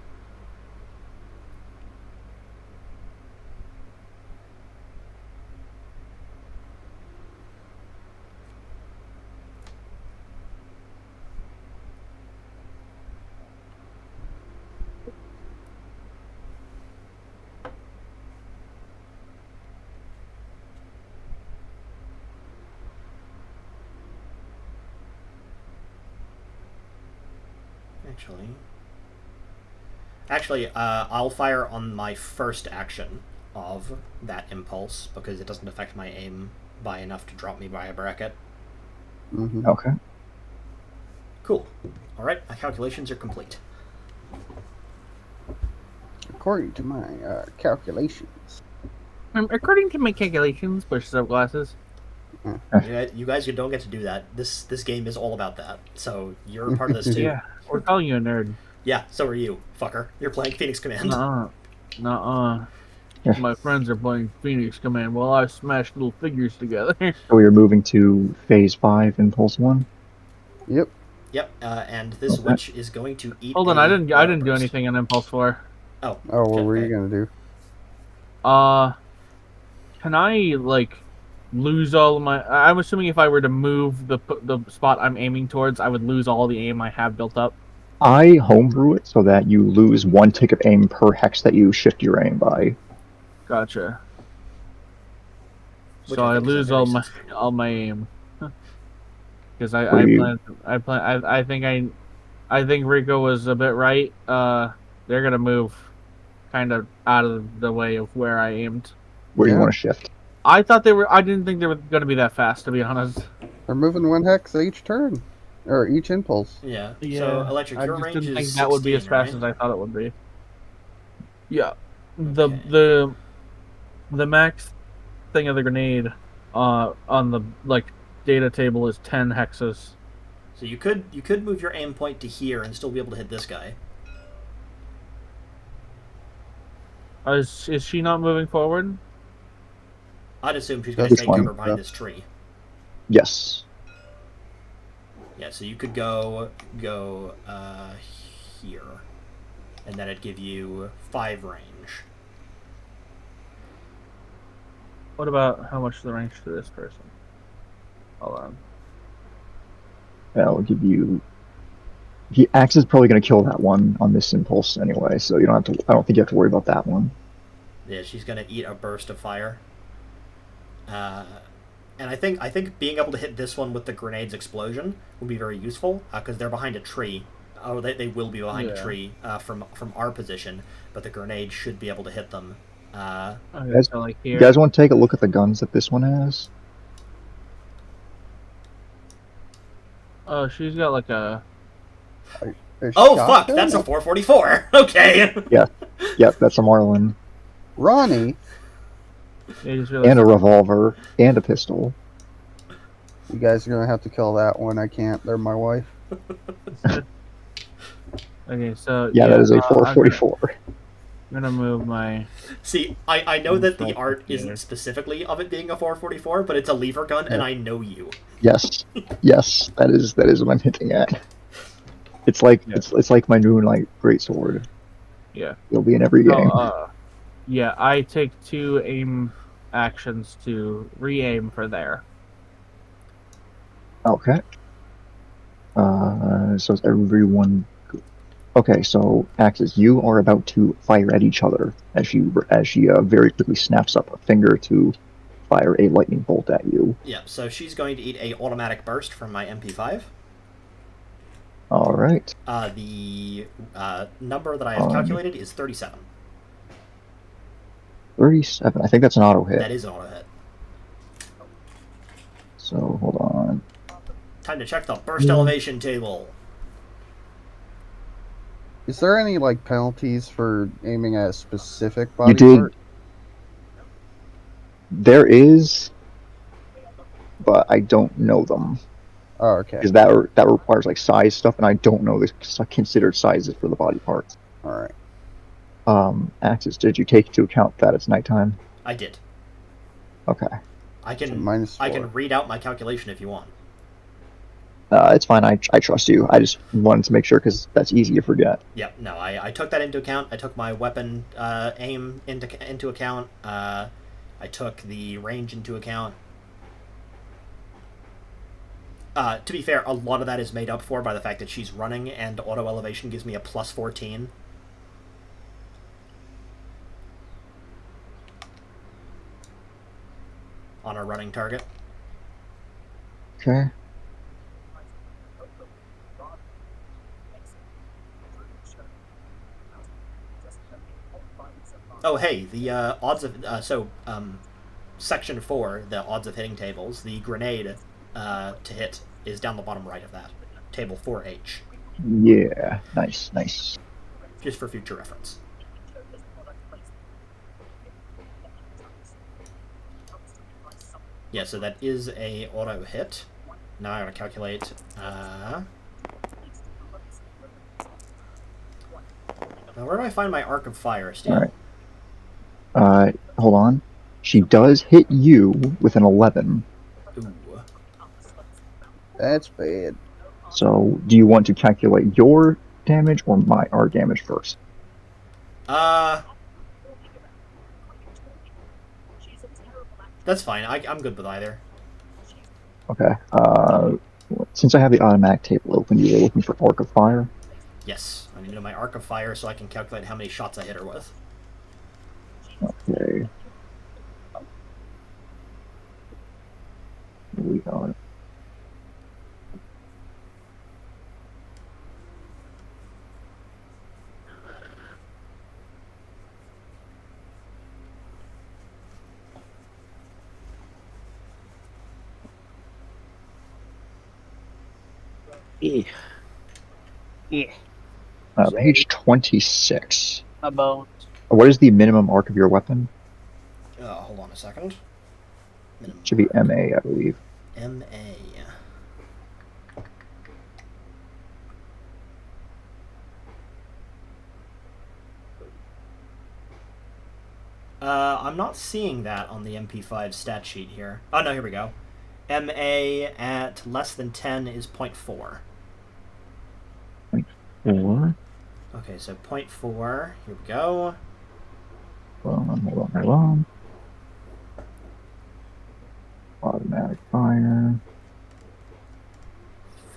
Actually, I'll fire on my first action of that impulse because it doesn't affect my aim by enough to drop me by a bracket. Mm-hmm. Okay. Cool. All right, my calculations are complete. According to my calculations. According to my calculations, pushes up glasses. You guys don't get to do that. This game is all about that. So you're a part of this too. Yeah, we're calling you a nerd. Yeah, so are you, fucker. You're playing Phoenix Command. Nuh-uh. My friends are playing Phoenix Command while I smash little figures together. So you're moving to phase 5, impulse 1? Yep. Yep, and this witch is going to eat. Hold on, I didn't do anything in Impulse 4. Oh. Oh, what were you gonna do? Can I like lose all of my? I'm assuming if I were to move the spot I'm aiming towards, I would lose all the aim I have built up. I homebrew it so that you lose 1 tick of aim per hex that you shift your aim by. Gotcha. Which So I lose all my aim. Because I think Rico was a bit right. They're gonna move kind of out of the way of where I aimed. Where do you want to shift? I didn't think they were gonna be that fast, to be honest. They're moving 1 hex each turn, or each impulse. Yeah. So Electric, your range didn't is think 16, that would be as fast right? as I thought it would be. Yeah. Okay. The max thing of the grenade on the data table is 10 hexes. So you could move your aim point to here and still be able to hit this guy. Is she not moving forward? I'd assume she's going to take cover behind this tree. Yes. Yeah, so you could go here, and then it'd give you 5 range. What about how much is the range to this person? Hold on. That'll give you. Axe is probably going to kill that one on this impulse anyway, so you don't have to. I don't think you have to worry about that one. Yeah, she's going to eat a burst of fire. And I think being able to hit this one with the grenade's explosion would be very useful because they're behind a tree, they will be behind a Yeah. tree from our position, but the grenade should be able to hit them. Okay, Guys- so like You here. guys want to take a look at the guns that this one has? Oh, she's got like a. A Oh fuck! shotgun? That's a 444. Okay. Yeah. Yep, that's a Marlin. Ronnie, They just And realized. a revolver. And a pistol. you guys are gonna have to kill that one. I can't. They're my wife. Okay, so Yeah, that is a I'm 444. gonna move my. See, I know that the Control art computer. isn't specifically of it being a 444, but it's a lever gun, and Yeah. I know you. Yes. Yes, that is what I'm hinting at. It's like Yeah. it's like my Moonlight Greatsword. Yeah. It'll be in every So, game. yeah, I take 2 aim actions to re-aim for there. Okay. So it's everyone. Okay, so Axis, you are about to fire at each other as she very quickly snaps up a finger to fire a lightning bolt at you. Yeah, so she's going to eat a automatic burst from my MP5. All right. The number that I have calculated is 37. 37. I think that's an auto hit. That is an auto hit. So hold on. Time to check the burst elevation table. Is there any like penalties for aiming at a specific body You did. part? There is, but I don't know them Oh, okay. because that requires like size stuff, and I don't know the considered sizes for the body parts. All right. Axis, did you take into account that it's nighttime? I did. Okay. I So can -4. I can read out my calculation if you want. It's fine. I trust you. I just wanted to make sure because that's easy to forget. Yeah, no, I took that into account. I took my weapon aim into account. I took the range into account. To be fair, a lot of that is made up for by the fact that she's running, and auto elevation gives me a plus 14. On a running target. Okay. Oh, hey, the odds of section 4, the odds of hitting tables. The grenade to hit is down the bottom right of that table 4H, Yeah. Nice. Nice. just for future reference. Yeah, so that is a auto hit. Now I gotta calculate. Now where do I find my arc of fire, Steve? All right. Hold on. She does hit you with an 11. Ooh. That's bad. So, do you want to calculate your damage or our damage first? That's fine. I'm good with either. Okay. Since I have the automatic table open, you were looking for arc of fire. Yes, I need to know my arc of fire so I can calculate how many shots I hit her with. Okay. Here we go. Page 26. About. What is the minimum arc of your weapon? Hold on a second. Minimum Should be arc. MA, I believe. MA. I'm not seeing that on the MP5 stat sheet here. Oh, no, here we go. MA at less than 10 is 0.4. 4. Okay, so 0.4. Here we go. Hold on. Automatic fire.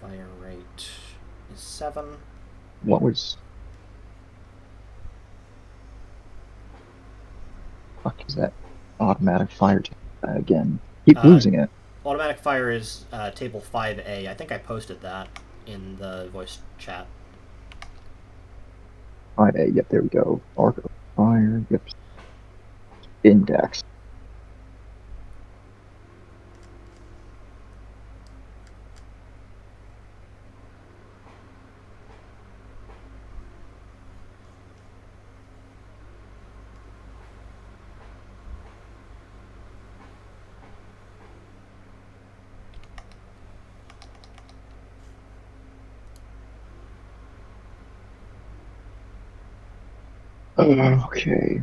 Fire rate is 7. What was... Fuck is that? Automatic fire again. Keep losing it. Automatic fire is table 5A. I think I posted that in the voice chat. 5A. Yep, there we go. Arc of Fire. Yep. Index. Okay.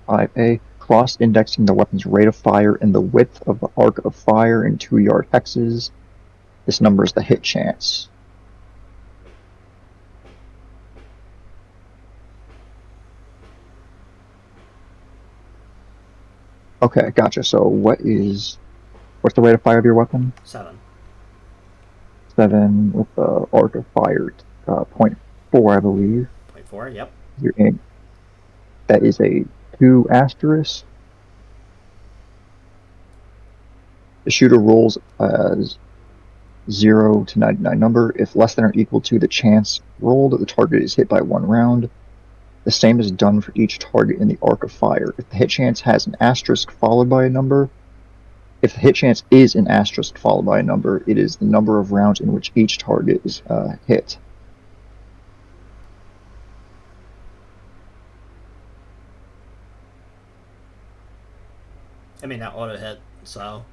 Five A, cross-indexing the weapon's rate of fire and the width of the arc of fire in 2-yard hexes. This number is the hit chance. Okay, gotcha. So what's the rate of fire of your weapon? 7. 7 with the arc of fire, 0.4, I believe. 0.4, yep. You're in. That is a 2 asterisk. The shooter rolls as 0 to 99 number. If less than or equal to the chance rolled, the target is hit by 1 round. The same is done for each target in the arc of fire. If the hit chance has an asterisk followed by a number, if the hit chance is an asterisk followed by a number, it is the number of rounds in which each target is hit. I mean, that auto hit, so.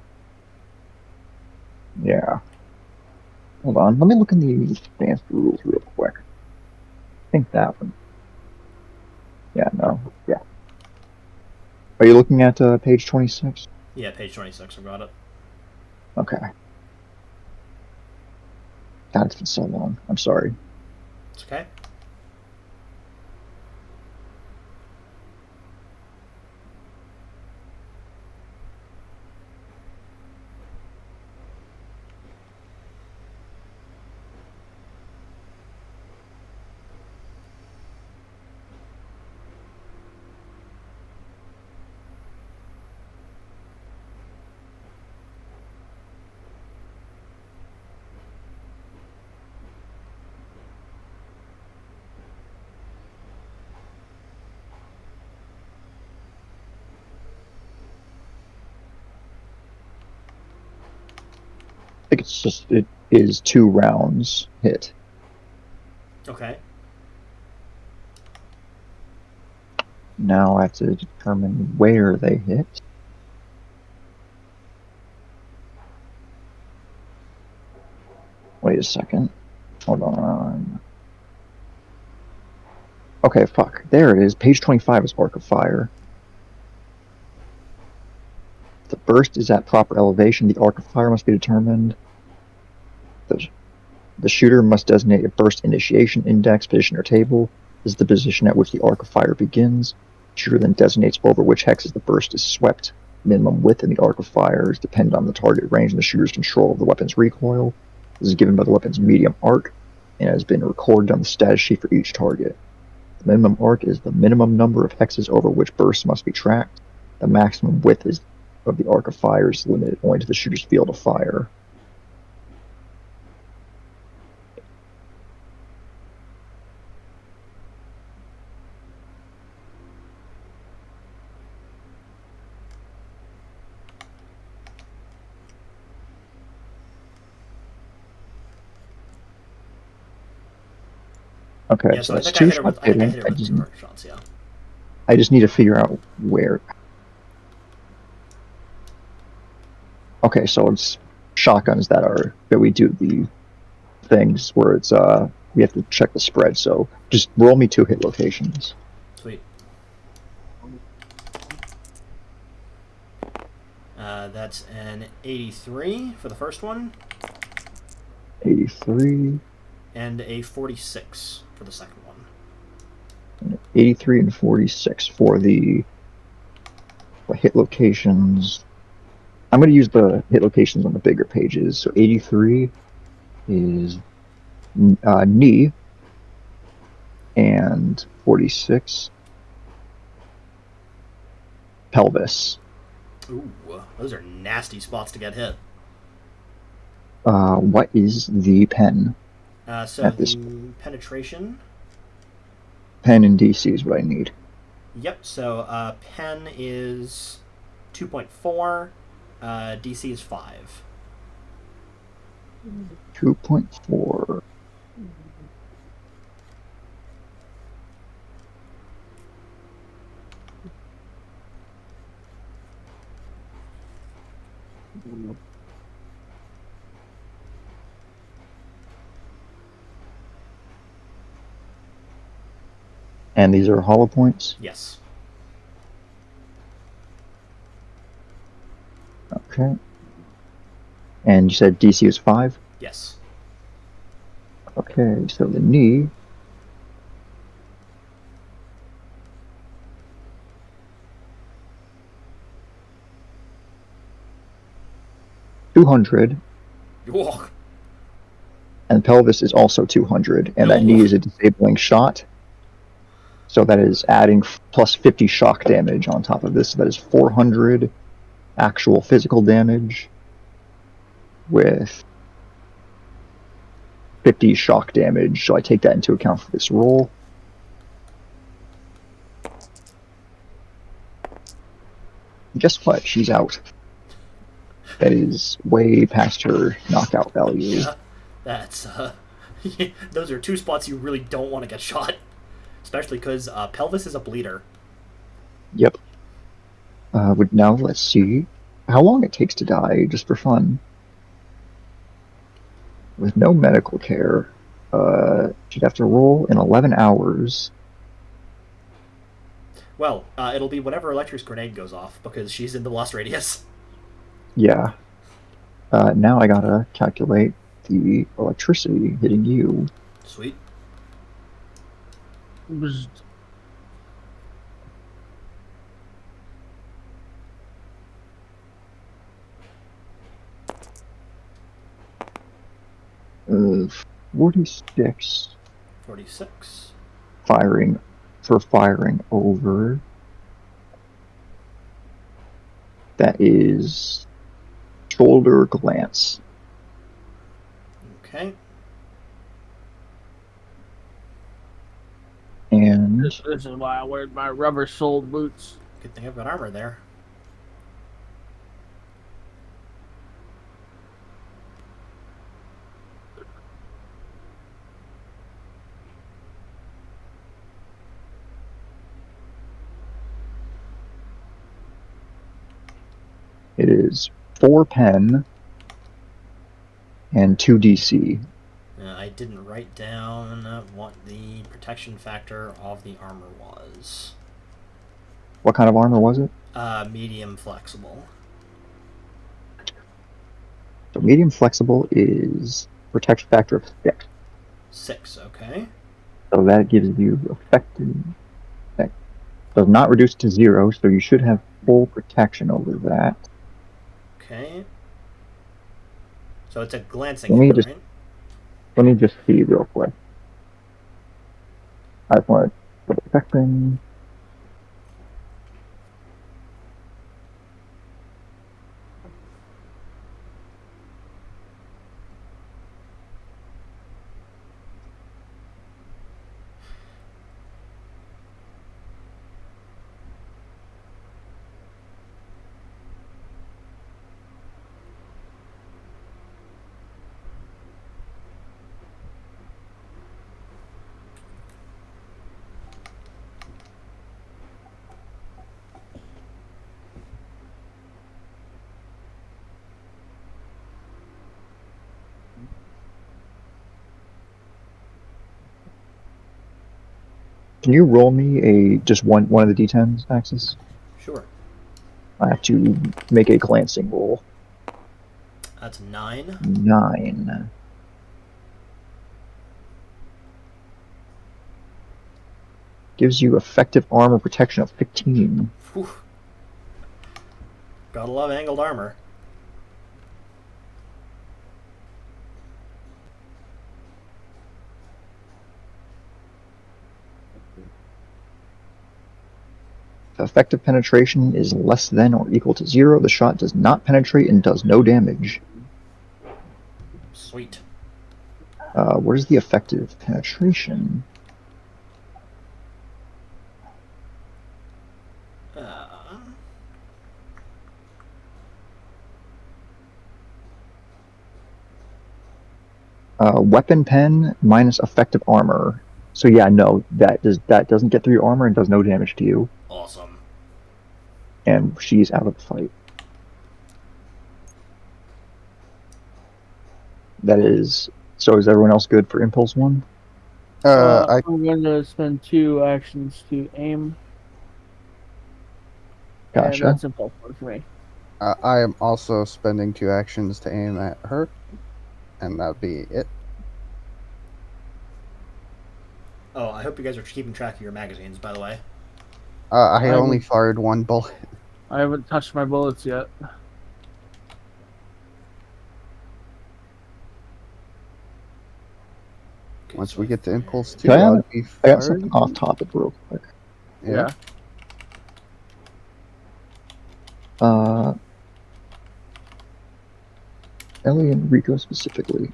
Yeah. Hold on. Let me look in the advanced rules real quick. I think that one. Yeah, no. Yeah. Are you looking at page 26? Yeah, page 26, I've got it. Okay. God, it's been so long. I'm sorry. It's okay. I think it is 2 rounds hit. Okay. Now I have to determine where they hit. Wait a second. Hold on. Okay, fuck. There it is. Page 25 is Arc of Fire. If the burst is at proper elevation, the Arc of Fire must be determined. The shooter must designate a burst initiation index, position, or table. This is the position at which the Arc of Fire begins. The shooter then designates over which hexes the burst is swept. Minimum width in the Arc of Fire is dependent on the target range and the shooter's control of the weapon's recoil. This is given by the weapon's medium arc and has been recorded on the status sheet for each target. The minimum arc is the minimum number of hexes over which bursts must be tracked. The maximum width of the Arc of Fire is limited only to the shooter's field of fire. Okay, Yeah, so so I that's think I 2 hit her shots with, I think I hitting. hit her with 2 arc shots, yeah. I just need to figure out where. Okay, so it's shotguns that we do the things where it's we have to check the spread. So just roll me 2 hit locations. Sweet. That's an 83 for the first one. 83. And a 46 for the second one. 83 and 46 for the hit locations. I'm going to use the hit locations on the bigger pages. So 83 is knee, and 46 pelvis. Ooh, those are nasty spots to get hit. What is the pen? So At this the penetration. pen in DC is what I need. Yep. So pen is 2.4. DC is 5. 2.4. And these are hollow points? Yes. Okay. And you said DC is 5? Yes. Okay, so the knee. $200, Whoa. and pelvis is also 200, and that knee is a disabling shot. So that is adding plus 50 shock damage on top of this. So that is 400 actual physical damage with 50 shock damage. So I take that into account for this roll. Guess what? She's out. That is way past her knockout value. Yeah. That's those are two spots you really don't want to get shot, especially because pelvis is a bleeder. Yep. Now let's see how long it takes to die, just for fun. With no medical care, she'd have to roll in 11 hours. Well, it'll be whenever Electric's grenade goes off because she's in the blast radius. Yeah. Now I gotta calculate the electricity hitting you. Sweet. Bzz. 46 46. firing over. That is shoulder glance. Okay. And This is why I wear my rubber-soled boots. Good thing I've got armor there. it is 4 pen and 2 DC. I didn't write down what the protection factor of the armor was. What kind of armor was it? Medium flexible. So medium flexible is protection factor of 6. 6, okay. So that gives you effective. Does not reduce to 0, so you should have full protection over that. Okay. So it's a glancing Let me hit, just right? let me just see real quick. I just want to put affecting. Can you roll me just one of the d10s, Axis? Sure. I have to make a glancing roll. That's 9. 9. Gives you effective armor protection of 15. Whew. Gotta love angled armor. effective penetration is less than or equal to 0, the shot does not penetrate and does no damage. Sweet. Where's the effective penetration? Weapon pen minus effective armor. So yeah, no, that doesn't get through your armor and does no damage to you. Awesome. And she's out of the fight. That is. So is everyone else good for Impulse 1? I I'm going to spend 2 actions to aim, and Gotcha. that's impulse 1 for me. I am also spending 2 actions to aim at her, and that'd be it. Oh, I hope you guys are keeping track of your magazines, by the way. I I only would- fired 1 bullet. I haven't touched my bullets yet. Okay, Once so we I get to fired- Impulse 2, Can I I'll have- be I got firing. something off topic real quick. Yeah. Ellie and Rico specifically.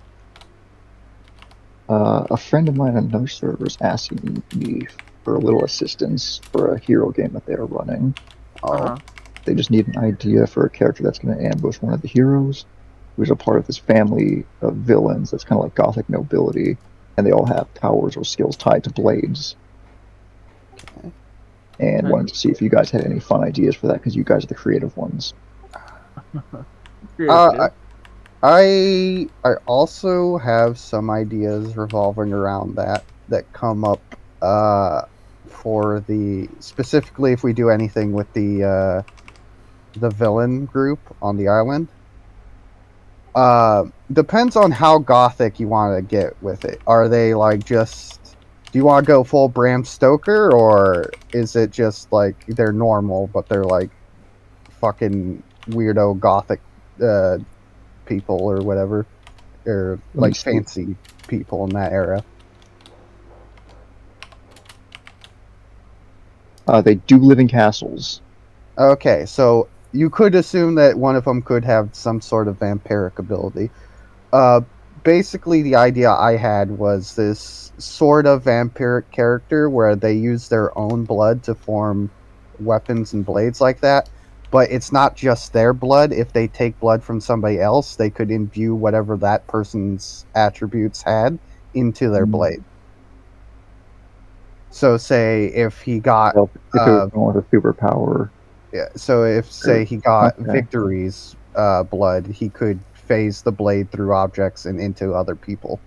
A friend of mine on another server is asking me for a little assistance for a hero game that they're running. Oh. Uh-huh. They just need an idea for a character that's going to ambush one of the heroes, who's a part of this family of villains that's kind of like gothic nobility, and they all have powers or skills tied to blades. Okay. And wanted to see if you guys had any fun ideas for that, because you guys are the creative ones. I also have some ideas revolving around that come up for the specifically if we do anything with the villain group on the island. Depends on how gothic you want to get with it. Are they like just do you want to go full Bram Stoker, or is it just like they're normal but they're like fucking weirdo gothic people or whatever, or Let me like see. fancy people in that era? They do live in castles. Okay, so you could assume that one of them could have some sort of vampiric ability. Uh, Basically, the idea I had was this sort of vampiric character where they use their own blood to form weapons and blades like that. But it's not just their blood. If they take blood from somebody else, they could imbue whatever that person's attributes had into their blade. So, say if he got Well, if it was going with a superpower. yeah, so if say he got Okay. Victory's blood, he could phase the blade through objects and into other people.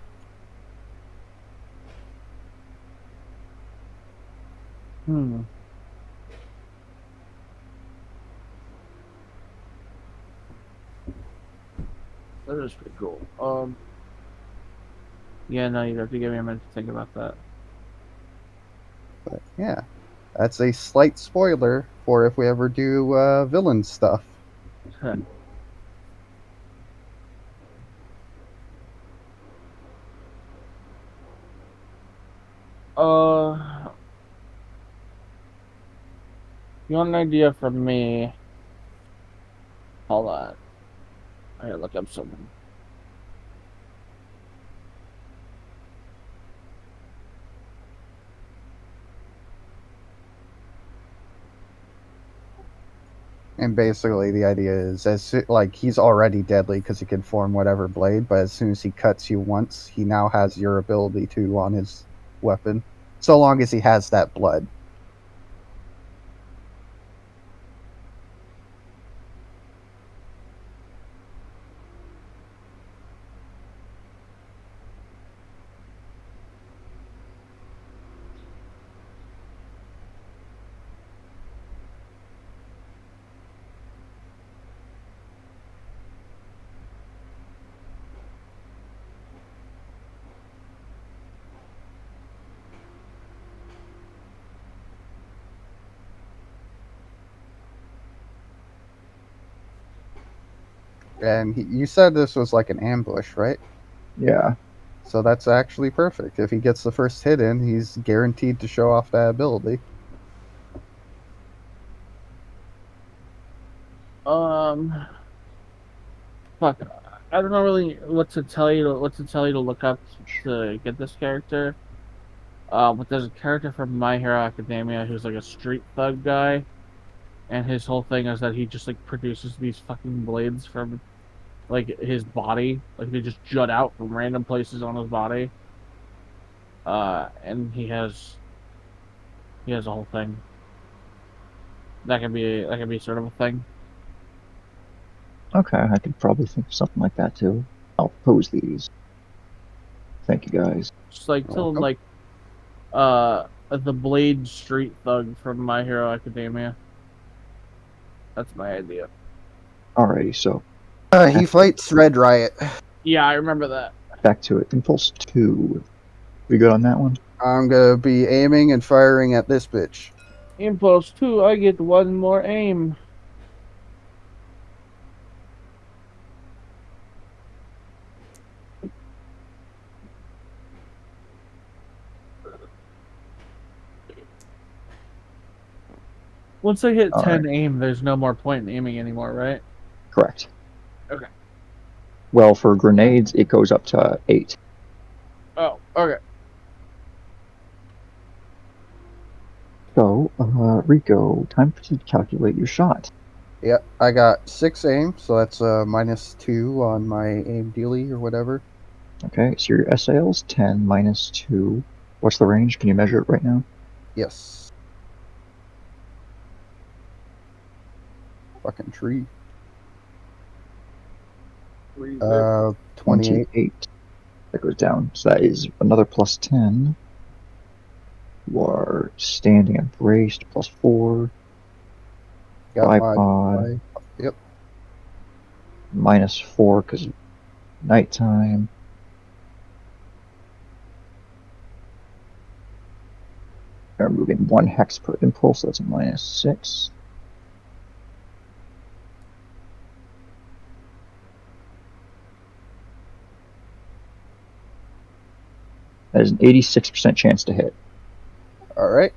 That is pretty cool. Yeah, no, you'd have to give me a minute to think about that. But yeah, that's a slight spoiler for if we ever do villain stuff. You want an idea from me? Hold on. I gotta look up something. And basically, the idea is like he's already deadly because he can form whatever blade, but as soon as he cuts you once, he now has your ability to on his weapon, so long as he has that blood. And you said this was like an ambush, right? Yeah. So that's actually perfect. If he gets the first hit in, he's guaranteed to show off that ability. Fuck. I don't know really what to tell you to look up to get this character. But there's a character from My Hero Academia who's like a street thug guy, and his whole thing is that he just like produces these fucking blades from like his body, like they just jut out from random places on his body. And he has a whole thing. That can be sort of a thing. Okay, I could probably think of something like that too. I'll pose these. Thank you guys. Just like till Welcome. like the Blade Street Thug from My Hero Academia. That's my idea. Alrighty, so He fights Red Riot. Yeah, I remember that. back to it. Impulse 2. We good on that one? I'm gonna be aiming and firing at this bitch. Impulse 2, I get one more aim. Once I hit All 10 aim, there's no more point in aiming anymore, right? Correct. Okay. Well, for grenades, it goes up to 8. Oh, okay. So, Rico, time for you to calculate your shot. Yep, I got 6 aim, so that's -2 on my aim dealie or whatever. Okay, so your SAL's 10 minus 2. What's the range? Can you measure it right now? Yes. Fucking tree. 28. 28. That goes down. So that is another plus 10. You are standing and braced, plus 4. Got my Bipod, Yep. minus 4 because nighttime. You're moving 1 hex per impulse, so that's a minus 6. That is an 86% chance to hit. Alright.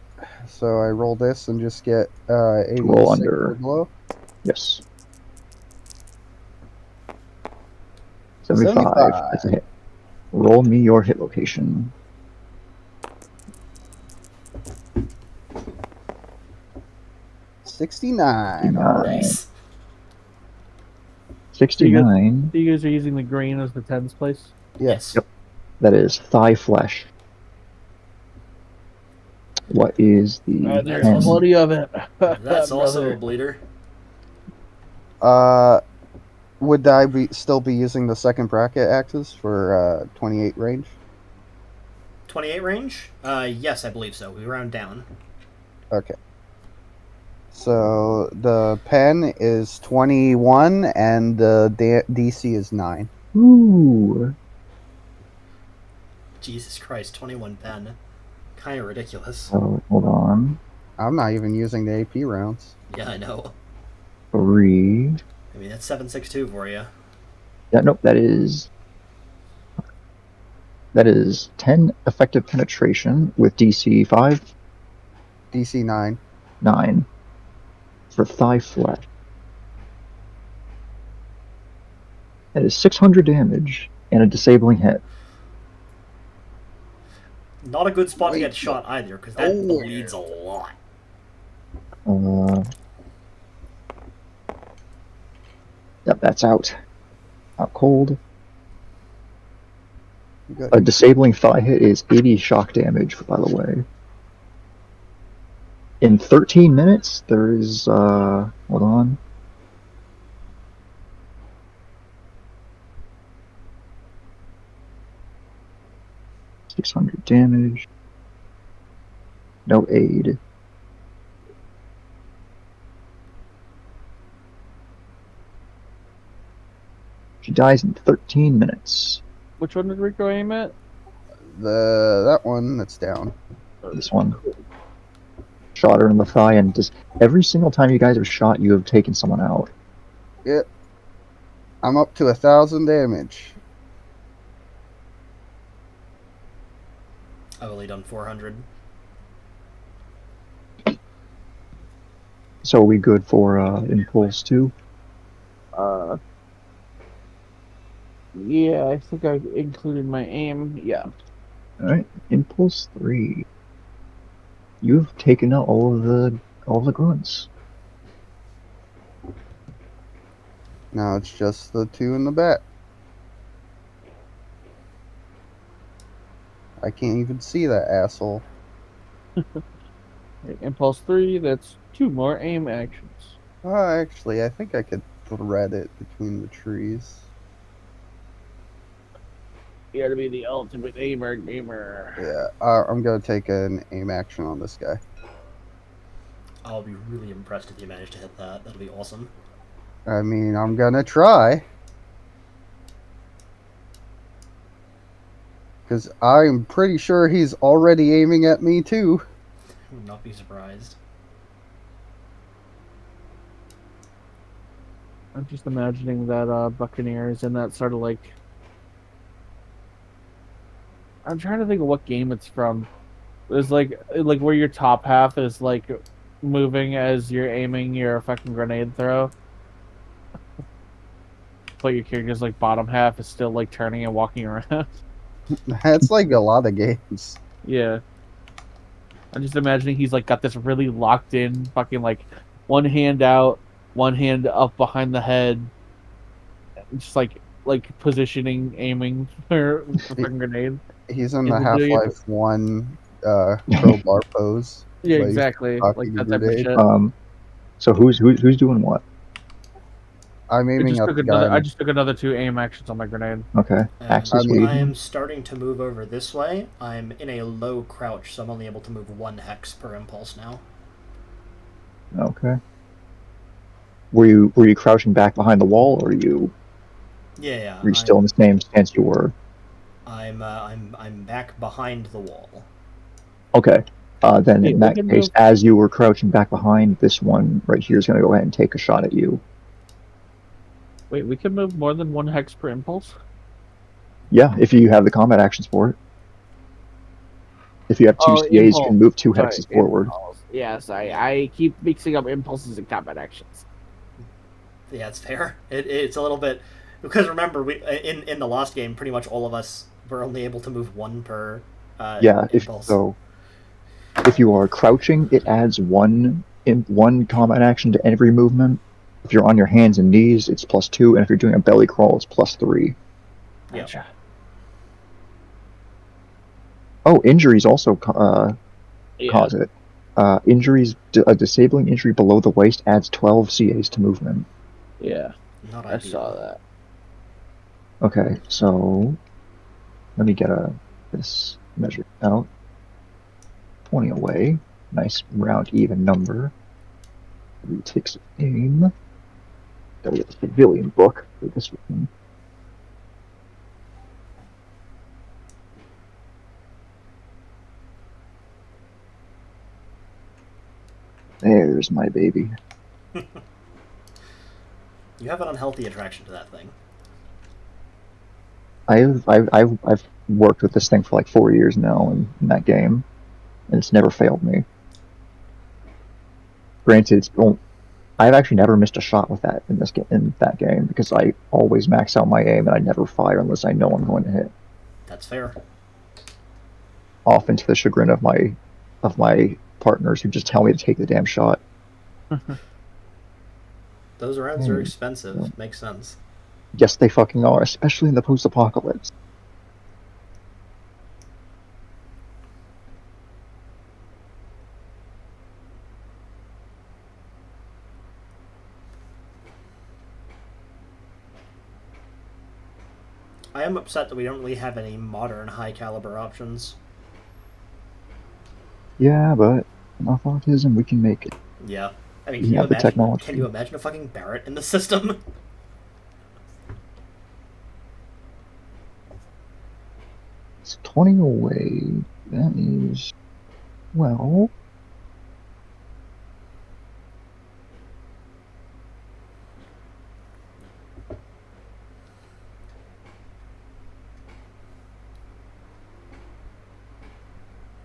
So I roll this and just get 86 Roll or under. below. Yes. 75. That's a hit. Roll me your hit location. 69. Nice. 69. You guys are using the green as the tens place? Yes. Yep. That is thigh flesh. What is the There's 10? plenty of it. That's also Brother. a bleeder. Would I still be using the second bracket axes for 28 range? 28 range? Yes, I believe so. We round down. Okay. So the pen is 21 and the DC is 9. Ooh. Jesus Christ, 21 pen. Kind of ridiculous. Oh, hold on. I'm not even using the AP rounds. Yeah, I know. 3. I mean, that's 762 for you. Yeah, nope, that is 10 effective penetration with DC 5, DC 9. 9 for thigh flesh. That is 600 damage and a disabling hit. Not a good spot to get shot either, because that bleeds a lot. Yep, that's out. Out cold. Good. A disabling thigh hit is 80 shock damage, by the way. In 13 minutes, there is, hold on. $600 damage. No aid. She dies in 13 minutes. Which one did Rico aim at? That one that's down. This one. Shot her in the thigh, and just every single time you guys have shot, you have taken someone out. Yep. I'm up to 1,000 damage. I've only done 400. So are we good for Impulse 2? Yeah, I think I included my aim. Yeah. All right, impulse 3. You've taken out all of the grunts. Now it's just the 2 in the back. I can't even see that asshole. Impulse 3, that's 2 more aim actions. Actually, I think I could thread it between the trees. You gotta be the ultimate aimer gamer. Yeah, I'm gonna take an aim action on this guy. I'll be really impressed if you manage to hit that. That'll be awesome. I mean, I'm gonna try. Because I'm pretty sure he's already aiming at me, too. I would not be surprised. I'm just imagining that Buccaneers in that sort of like. I'm trying to think of what game it's from. It's like where your top half is like moving as you're aiming your fucking grenade throw, but your character's like bottom half is still like turning and walking around. That's like a lot of games. Yeah, I'm just imagining he's like got this really locked in fucking like one hand out, one hand up behind the head, just like positioning, aiming for He- fucking grenade. He's in Is the he doing it? Half-Life 1 crowbar pose. Yeah, But he's exactly, like cocking a that type of grenade. shit. So who's doing what? I'm aiming at the guy in I the... just took another 2 aim actions on my grenade. Okay, I Axis. And What are you mean, I am doing? starting to move over this way. I'm in a low crouch, so I'm only able to move 1 hex per impulse now. Okay. Were you crouching back behind the wall, or Yeah, were you still in the same stance you were? I'm back behind the wall. Okay. Then Yeah, in we that can case, move. as you were crouching back behind, this one right here is going to go ahead and take a shot at you. Wait, we can move more than 1 hex per impulse? Yeah, if you have the combat actions for it. If you have 2 Oh, CAs, you can impulse. move 2 Sorry, hexes forward. impulse. Yes, Yeah. I keep mixing up impulses and combat actions. Yeah, it's fair. It's a little bit because remember we in the last game, pretty much all of us were only able to move 1 per Yeah, impulse. if you are crouching, it adds one combat action to every movement. If you're on your hands and knees, it's +2, and if you're doing a belly crawl, it's +3. Yeah. Gotcha. Oh, injuries also Yeah, cause it. Injuries, a disabling injury below the waist adds 12 CAs to movement. yeah, Not I saw ideal. that. Okay, so let me get this measured out. 20 away. Nice round even number. He takes aim. Gotta get the civilian book for this one. There's my baby. You have an unhealthy attraction to that thing. I've worked with this thing for like 4 years now in that game, and it's never failed me. Granted, I've actually never missed a shot with that in that game because I always max out my aim and I never fire unless I know I'm going to hit. That's fair. Often to the chagrin of my partners who just tell me to take the damn shot. Those rounds are expensive. Makes sense. Yes, they fucking are, especially in the post-apocalypse. I am upset that we don't really have any modern high caliber options. Yeah, but enough autism, we can make it. Yeah. I mean, We have the technology. can you imagine a fucking Barrett in the system? It's 20 away. That is, well,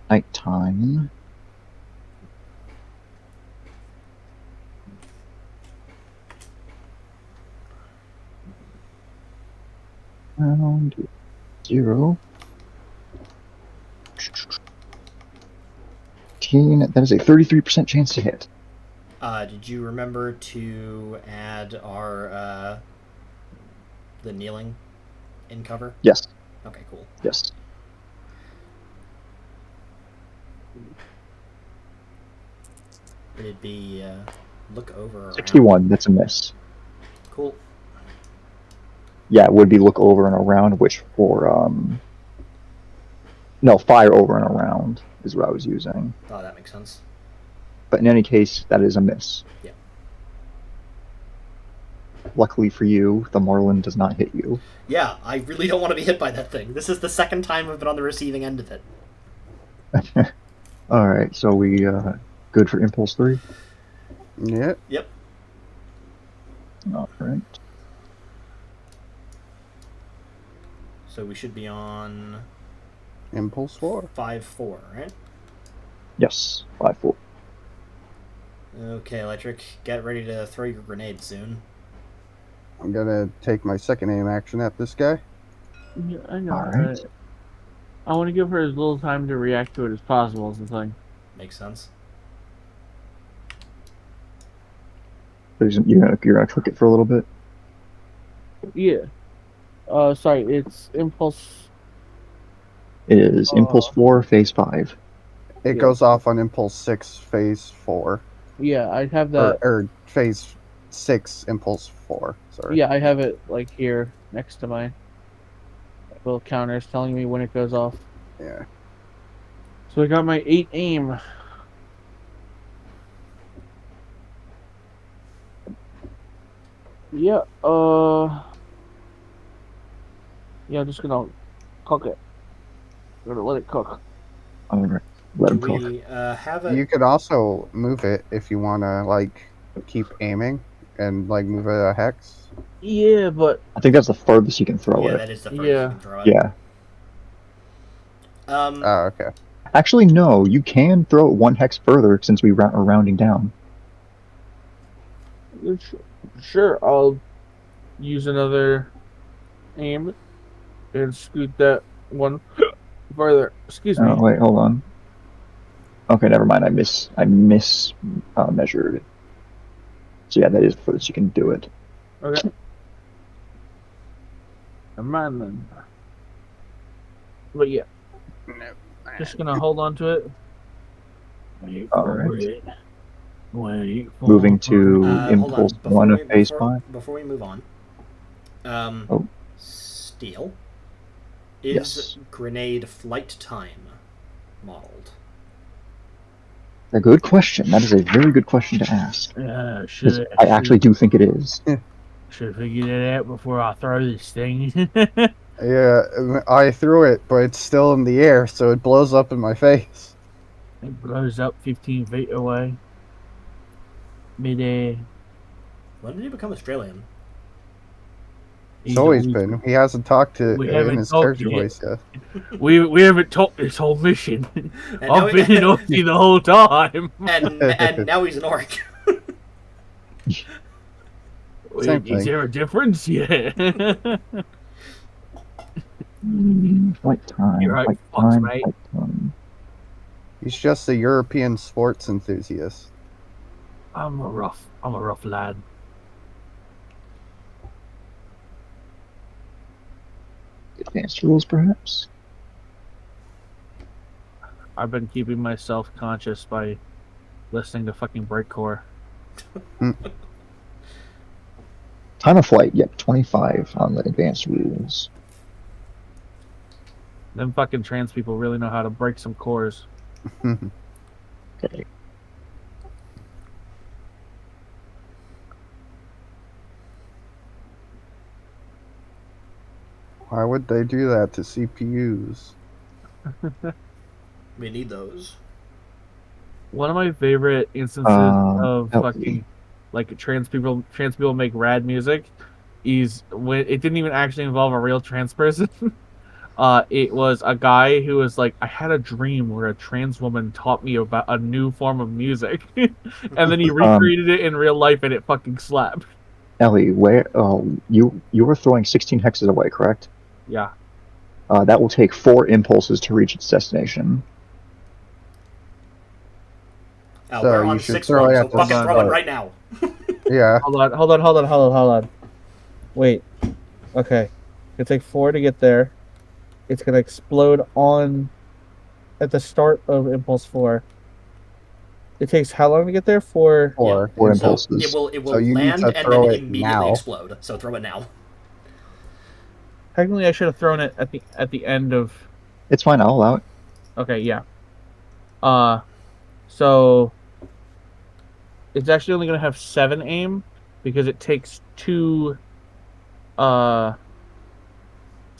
nighttime. 0. 15. That is a 33% chance to hit. Did you remember to add our the kneeling in cover? Yes. Okay, cool. Yes. It'd be look over around. 61. That's a miss. Cool. Yeah, it would be look over and around, which for no, fire over and around is what I was using. Oh, that makes sense. But in any case, that is a miss. Yeah. Luckily for you, the Marlin does not hit you. Yeah, I really don't want to be hit by that thing. This is the second time I've been on the receiving end of it. All right, so we good for impulse 3. Yeah. Yep. All right. So we should be on Impulse 4. 5-4, right? Yes, 5-4. Okay, Electric, get ready to throw your grenade soon. I'm gonna take my second aim action at this guy. Yeah, I know. All right. I want to give her as little time to react to it as possible. Is the thing. Makes sense. You're gonna cook it for a little bit. Yeah. Sorry, it's impulse. It is impulse 4, phase 5. It Yeah. goes off on impulse 6, phase 4. Yeah, I have that. Or phase 6, impulse 4. Sorry. Yeah, I have it like here next to my little counters telling me when it goes off. Yeah. So I got my 8 aim. Yeah, yeah, I'm just gonna cook it. I'm gonna let it cook. All right, let Do him cook. we have a... You could also move it if you wanna like keep aiming and like move it a hex. Yeah, but I think that's the furthest you can throw Yeah, it. that is the furthest Yeah. you can throw it. Yeah. Oh, okay. Actually, no. You can throw it 1 hex further since we are rounding down. sure, I'll use another aim and scoot that one further. Excuse me. Oh wait, hold on. Okay, never mind. I measured. So yeah, that is the furthest you can do it. Okay. Never mind then. But yeah, just gonna hold on to it. All right. Wait. Moving to Hold on. impulse 1 of phase 5. Before we move on, Oh. Steel, is Yes. grenade flight time modeled? A good question. That is a very good question to ask. I actually do think it is. Should figure that out before I throw this thing. Yeah, I threw it, but it's still in the air, so it blows up in my face. It blows up 15 feet away. Midair. When did he become Australian? It's always been. He hasn't talked to We in haven't his talked character yet. voice yet. We haven't talked this whole mission. now I've been in Aussie the whole time. and now he's an orc. Same Is thing. there a difference? Yeah. Flight time. You're right, Flight Fox, time. mate. Flight time. He's just a European sports enthusiast. I'm a rough lad. Advanced rules, perhaps. I've been keeping myself conscious by listening to fucking breakcore. Time of flight. Yep, 25 on the advanced rules. Them fucking trans people really know how to break some cores. Okay. Why would they do that to CPUs? We need those. One of my favorite instances of fucking like trans people make rad music is when it didn't even actually involve a real trans person. It was a guy who was like, I had a dream where a trans woman taught me about a new form of music, and then he recreated it in real life, and it fucking slapped. Ellie, where? You were throwing 16 hexes away, correct? Yeah. That will take 4 impulses to reach its destination. So we're you on should 6-1, throw it so at the fucking throw it start. right now. Yeah. Hold on. Wait. Okay. It's like 4 to get there. It's gonna explode on at the start of impulse 4. It takes how long to get there? 4. Four. Four impulse. So impulses. it So will you need land to and then throw it immediately now. explode. So throw it now. Technically, I should have thrown it at the end of. It's fine. I'll allow it. Okay, yeah. So it's actually only gonna have 7 aim because it takes 2.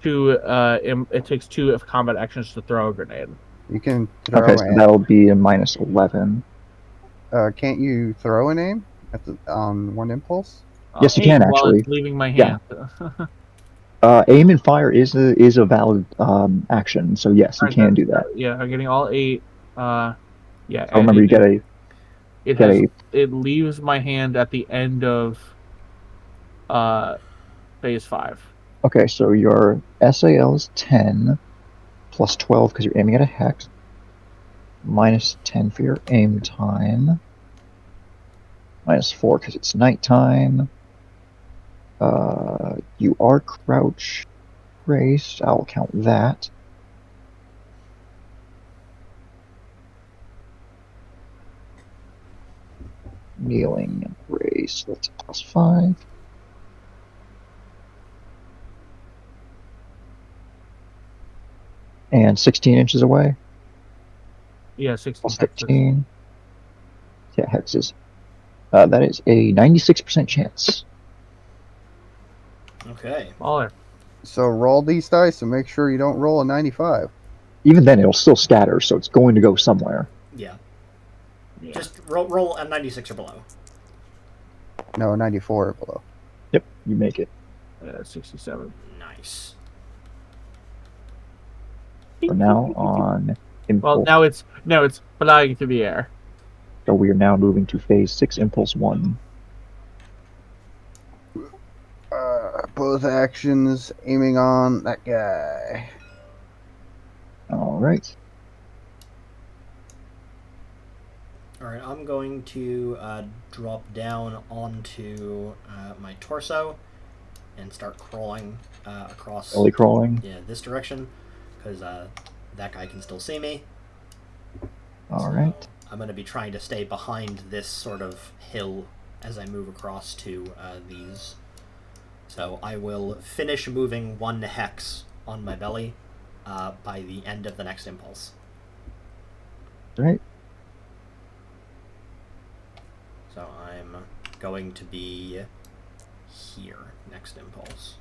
It takes 2 of combat actions to throw a grenade. You can Okay, throw so an. that'll be a minus 11. Can't you throw an aim on one impulse? Yes, you Aim can, while actually. it's leaving my Yeah. hand. Aim and fire is a valid action, so yes, you can do that. Yeah, I'm getting all 8. Yeah, So remember, you get a it leaves my hand at the end of phase 5. okay. So your SAL is 10 plus 12 because you're aiming at a hex, minus 10 for your aim time, minus 4 because it's nighttime. You are crouch braced. I'll count that. Kneeling and brace. That's plus 5. And 16 inches away. Yeah, 16 Plus hexes. 15. Yeah, hexes. That is a 96% chance. Okay. Baller. So roll these dice and make sure you don't roll a 95. Even then, it'll still scatter, so it's going to go somewhere. Yeah. Yeah. Just roll a 96 or below. No, 94 or below. Yep, you make it. 67. Nice. We're now on impulse. Well, now it's flying through the air. So we are now moving to phase 6, impulse 1. Both actions aiming on that guy. All right. All right, I'm going to drop down onto my torso and start crawling across. Belly crawling. Yeah, this direction, because that guy can still see me. All right. I'm going to be trying to stay behind this sort of hill as I move across to these. So I will finish moving 1 hex on my belly by the end of the next impulse. All right. So I'm going to be here, next impulse.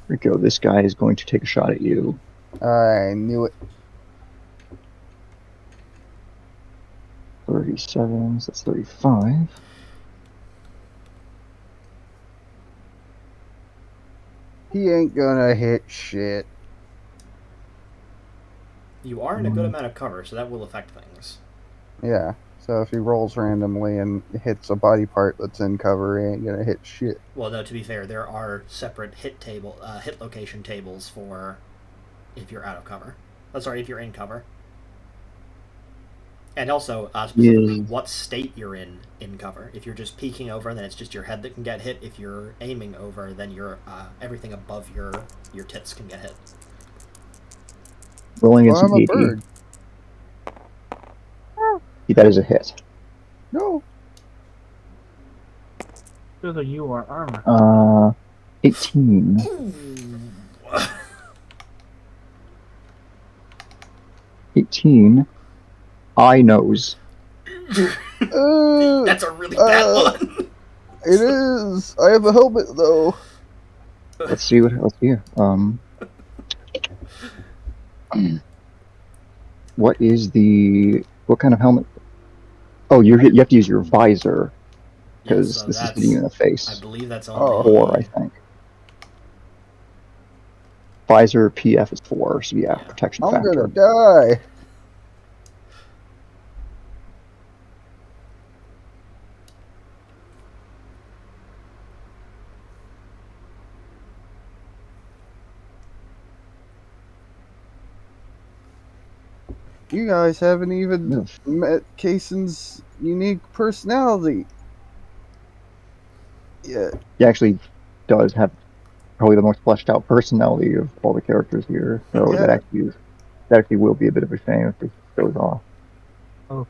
Rico, this guy is going to take a shot at you. I knew it. 37, so that's 35. He ain't gonna hit shit. You are in a good amount of cover, so that will affect things. Yeah. So if he rolls randomly and hits a body part that's in cover, he ain't gonna hit shit. Well, no, to be fair, there are separate hit location tables for if you're out of cover. Oh, sorry, if you're in cover. And also, specifically, what state you're in cover. If you're just peeking over, then it's just your head that can get hit. If you're aiming over, then everything above your tits can get hit. Rolling Well, against I'm an a 80. bird. That is a hit. No. Feels like you are armor. 18. 18. Eye nose. That's a really bad one. It is. I have a helmet though. Let's see what else here. What kind of helmet? Oh, you have to use your visor because So this is hitting you in the face. I believe that's only 4, I think. Visor PF is 4, so yeah, protection I'm factor. gonna die. You guys haven't even Yeah. met Kaysen's unique personality. Yeah. He actually does have probably the most fleshed out personality of all the characters here. So Yeah. that actually will be a bit of a shame if this goes off. Oh.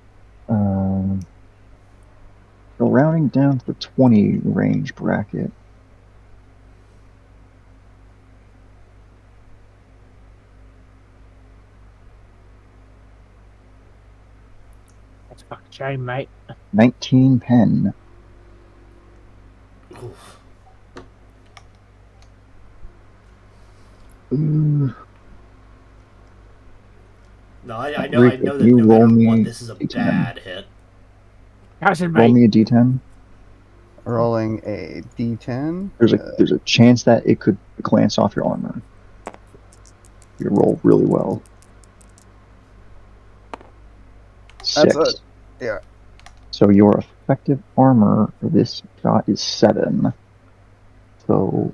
So rounding down to the 20 range bracket. That's a fucking shame, mate. 19 pen. Oof. Ooh. No, I know Rico, that can you no roll matter me what, this is a D10? bad hit. Cousin, Roll mate. me a D10. Rolling a D10. There's a chance that it could glance off your armor. You roll really well. 6. Yeah. So your effective armor for this shot is 7. So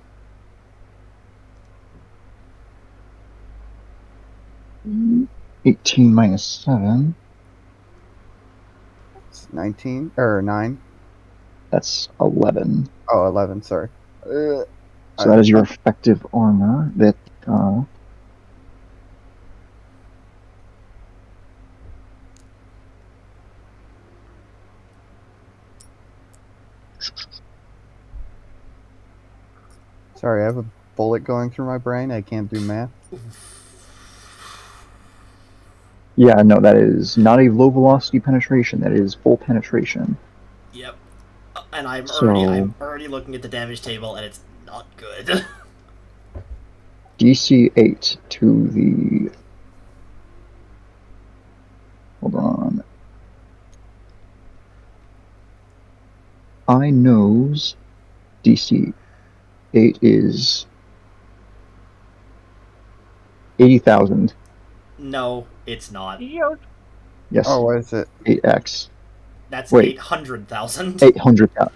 18 minus 7. It's 19 or 9. That's 11. Oh, 11. Sorry. So that is your effective armor. That Sorry, I have a bullet going through my brain. I can't do math. yeah, no, that is not a low velocity penetration. That is full penetration. Yep. And I'm So- already looking at the damage table, and it's not good. DC 8 to the. Hold on. I knows DC 8 is 80,000. No, it's not. Yes. Oh, what is it? 8x. That's Wait. 800,000. 800,000.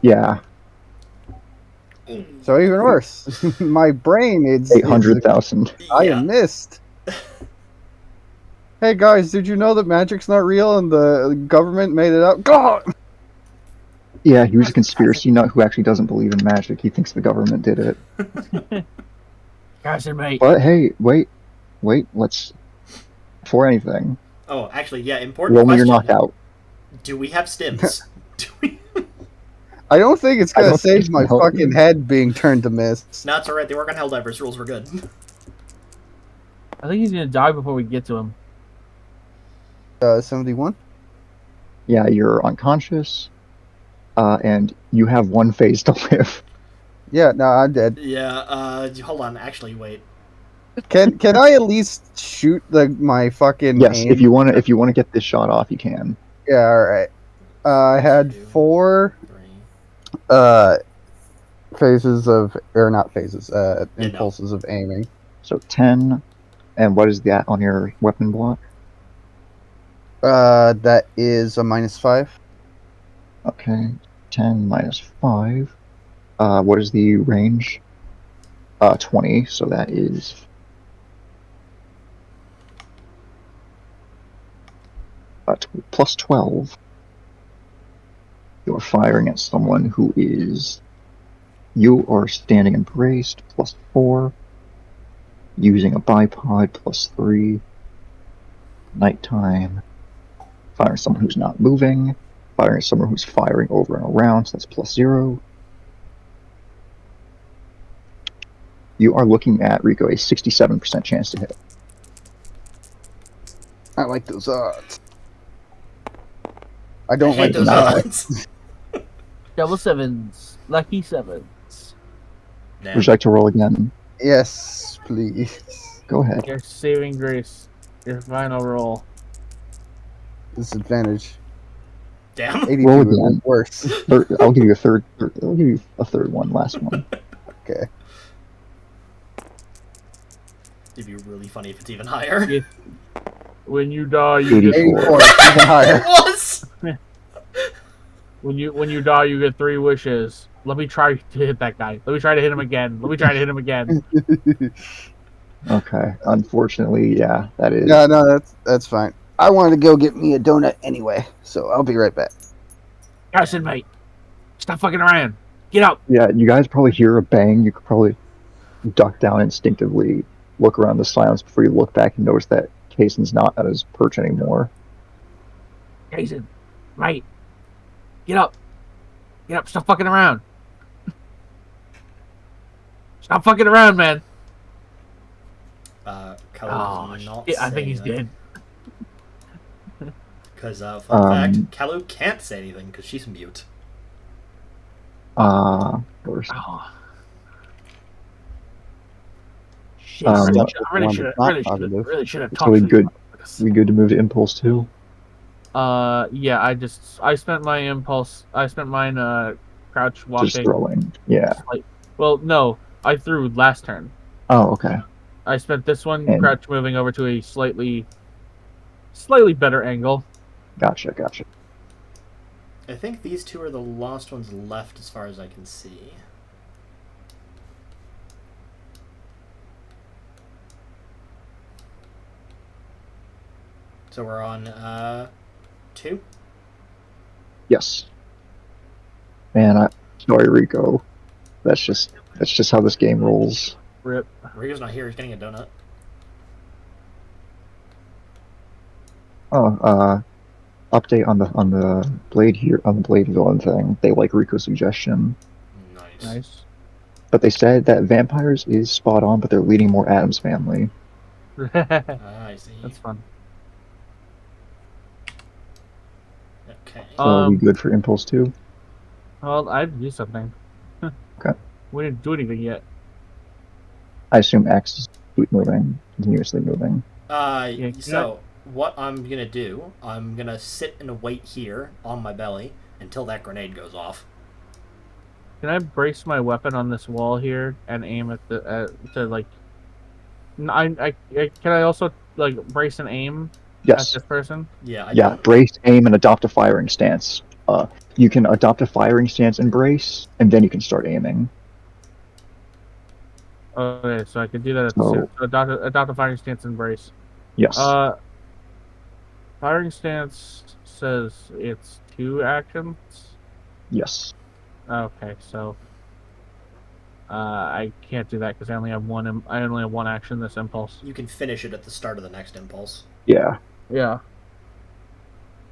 Yeah, So even worse. My brain is 800,000. I Yeah. am missed. Hey guys, did you know that magic's not real and the government made it up? God! Yeah, he was a conspiracy nut who actually doesn't believe in magic. He thinks the government did it. Cousin, mate. But hey, wait, let's. Before anything, Oh, actually, yeah, important roll me your question. knockout. Do we have stims? Do we? I don't think it's I gonna don't think save it's my gonna help fucking you. head being turned to mist. No, it's alright. They work on Helldivers. Rules were good. I think he's gonna die before we get to him. 71? Yeah, you're unconscious, and you have one phase to live. Yeah, no, I'm dead. Yeah, hold on. Actually, wait. Can I at least shoot my fucking Yes, aim? if you wanna get this shot off, you can. Yeah, alright. I had 2, 4 3. phases of or not phases, no. impulses of aiming. So 10, and what is that on your weapon block? That is a -5. Okay, 10 minus 5. What is the range? 20. So that is plus 12. You're firing at someone who is. You are standing and braced, plus 4. Using a bipod, plus 3. Nighttime. Firing at someone who's not moving. Firing at someone who's firing over and around, so that's plus 0. You are looking at, Rico, a 67% chance to hit. I like those odds. I don't I hate like those those odds. odds. Double sevens. Lucky sevens. Damn. Would you like to roll again? Yes, please. Go ahead. Your saving grace. Your final roll. Disadvantage. Damn. 82 Roll would be again. worse. I'll give you a third. I'll give you a third one. Last one. Okay. It'd be really funny if it's even higher. If, when you die, you 84. get 84, even higher. It was. when you die, you get 3 wishes. Let me try to hit that guy. Let me try to hit him again. Let me try to hit him again. Okay. Unfortunately, yeah, that is. No, that's fine. I wanted to go get me a donut anyway, so I'll be right back. Carson, mate, stop fucking around. Get up. Yeah, you guys probably hear a bang. You could probably duck down instinctively, look around the silence before you look back and notice that Kaysen's not at his perch anymore. Carson, mate, get up. Get up. Stop fucking around. Stop fucking around, man. Kalu does not shit, I say think he's anything. dead. Because, fun fact, Kalu can't say anything because she's mute. Of course. Oh. Shit, Um, I really should have So talked we to good. this. We good to move to Impulse 2? Yeah, I spent my impulse. I spent mine crouch walking. Just throwing. Yeah. Well, no, I threw last turn. Oh, okay. I spent this one And- crouch moving over to a slightly better angle. Gotcha. I think these two are the last ones left as far as I can see. So we're on 2? Yes. Man, sorry, Rico. That's just how this game rolls. Rip. Rico's not here, he's getting a donut. Oh, update on the blade here on the blade villain thing. They like Rico's suggestion, Nice. but they said that vampires is spot on, but they're leaning more Adam's family. I see. That's fun. Okay. So are we good for Impulse 2? Well, I'd do something. Okay. We didn't do anything yet. I assume X is continuously moving. So what I'm gonna do, I'm gonna sit and wait here on my belly until that grenade goes off. Can I brace my weapon on this wall here and aim at the to like? Can I also like brace and aim at Yes. this person? Yeah. Yeah. Brace, aim, and adopt a firing stance. You can adopt a firing stance and brace, and then you can start aiming. Okay, so I can do that. So- Adopt a firing stance and brace. Yes. Firing stance says it's 2 actions. Yes. Okay, so I can't do that because I only have one. I only have one action. This impulse. You can finish it at the start of the next impulse. Yeah. Yeah.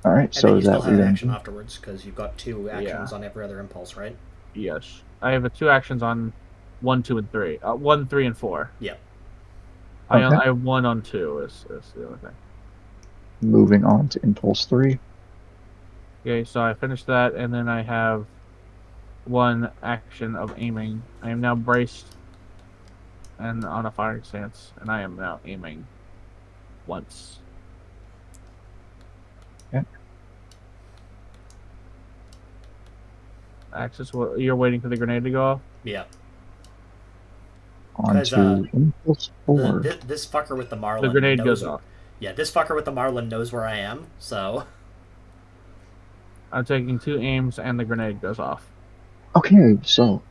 All right. And So then you is still that have an action afterwards because you've got 2 actions Yeah. on every other impulse, right? Yes. I have 2 actions on 1, 2, and 3. 1, 3, and 4. Yeah. Okay. I have 1 on 2. Is the other thing. Moving on to Impulse 3. Okay, so I finished that, and then I have 1 action of aiming. I am now braced and on a firing stance, and I am now aiming once. Okay. Axis, you're waiting for the grenade to go off? Yeah. On 'Cause, to Impulse 4. This fucker with the Marlin The grenade knows goes off. Yeah, this fucker with the Marlin knows where I am, so I'm taking 2 aims, and the grenade goes off. Okay, so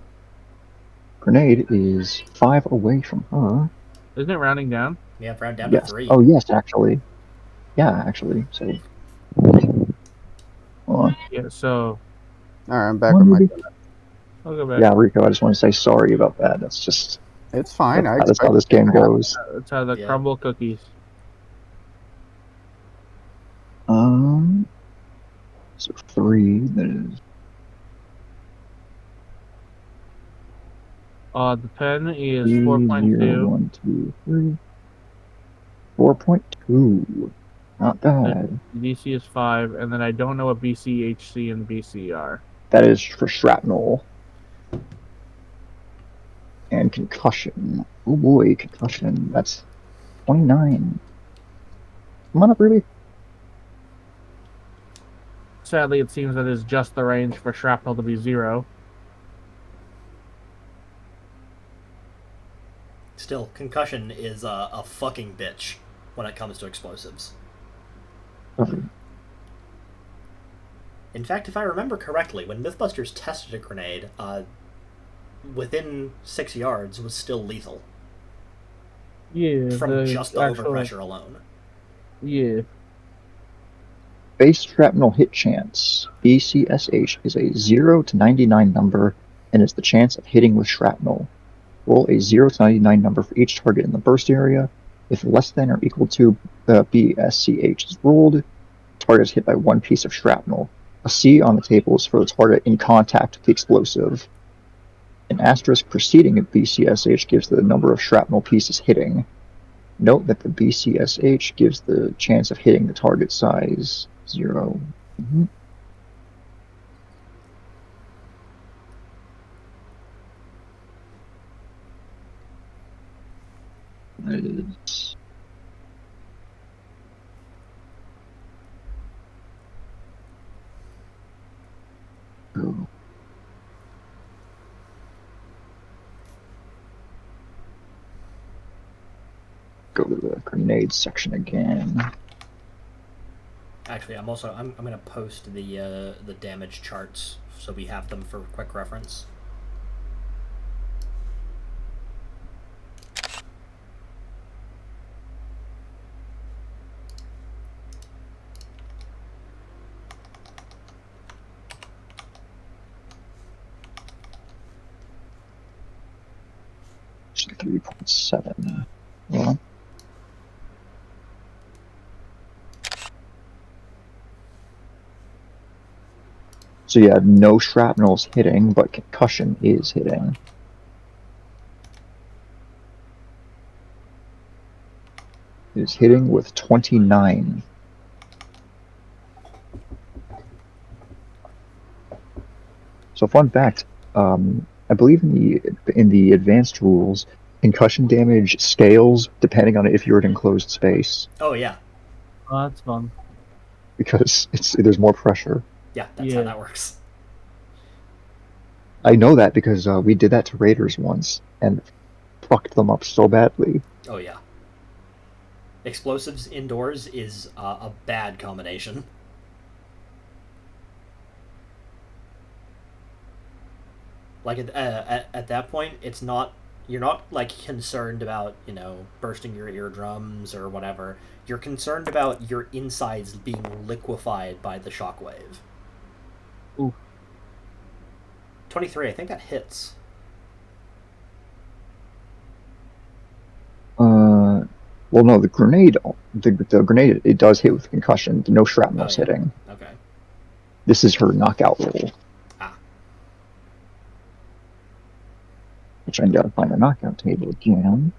grenade is 5 away from her. Isn't it rounding down? yeah, round down Yes. to 3. Oh, yes, actually. Yeah, actually. So. Hold on. Yeah, so All right, I'm back with my. I'll go back. Yeah, Rico, I just want to say sorry about that. That's just It's fine. that's how this game goes. That's how the Yeah. crumble cookies. So 3. There's The pen is 0, 4.2. 1, 2, 3. 4.2. Not bad. DC is 5, and then I don't know what BC, HC, and BC are. That is for shrapnel. And concussion. Oh boy, concussion. That's 29. Come on up, Ruby. Sadly, it seems that is just the range for shrapnel to be 0. Still, concussion is a fucking bitch when it comes to explosives. In fact, if I remember correctly, when Mythbusters tested a grenade, within 6 yards was still lethal. Yeah, from the just the actual. overpressure alone. Yeah. Base shrapnel hit chance. BCSH is a 0 to 99 number and is the chance of hitting with shrapnel. Roll a 0 to 99 number for each target in the burst area. If less than or equal to the BSCH is rolled, target is hit by one piece of shrapnel. A C on the table is for the target in contact with the explosive. An asterisk preceding a BCSH gives the number of shrapnel pieces hitting. Note that the BCSH gives the chance of hitting the target size 0. Mm-hmm. Is go. Go to the grenade section again. Actually, I'm gonna post the damage charts so we have them for quick reference. Actually, 3.7. Yeah. So yeah, no shrapnel's hitting, but concussion is hitting. It is hitting with 29. So fun fact, I believe in the advanced rules, concussion damage scales depending on if you're in enclosed space Oh yeah, Oh, that's fun. because there's more pressure. yeah, that's how that works. I know that because we did that to raiders once and fucked them up so badly. Oh yeah. Explosives indoors is a bad combination. Like at that point, it's not you're not like concerned about bursting your eardrums or whatever. You're concerned about your insides being liquefied by the shockwave. Ooh. 23. I think that hits. Well, no, the grenade, it does hit with concussion. No shrapnel's hitting. Okay. This is her knockout roll. Ah. Which I gotta find the knockout table again.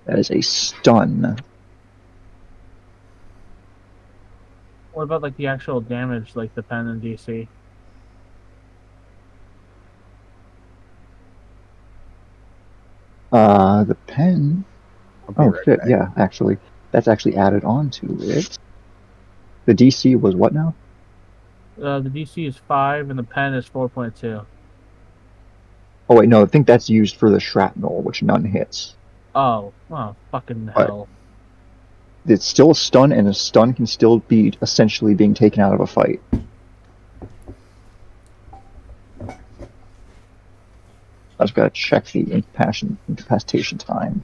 That is a stun. What about like the actual damage, like the pen and DC? The pen. I'll be right shit, back. yeah, actually. That's actually added on to it. The DC was what now? The DC is 5 and the pen is 4.2. Oh, wait, no, I think that's used for the shrapnel, which none hits. Oh, fucking But hell. it's still a stun, and a stun can still be essentially being taken out of a fight. I just gotta check the incapacitation time.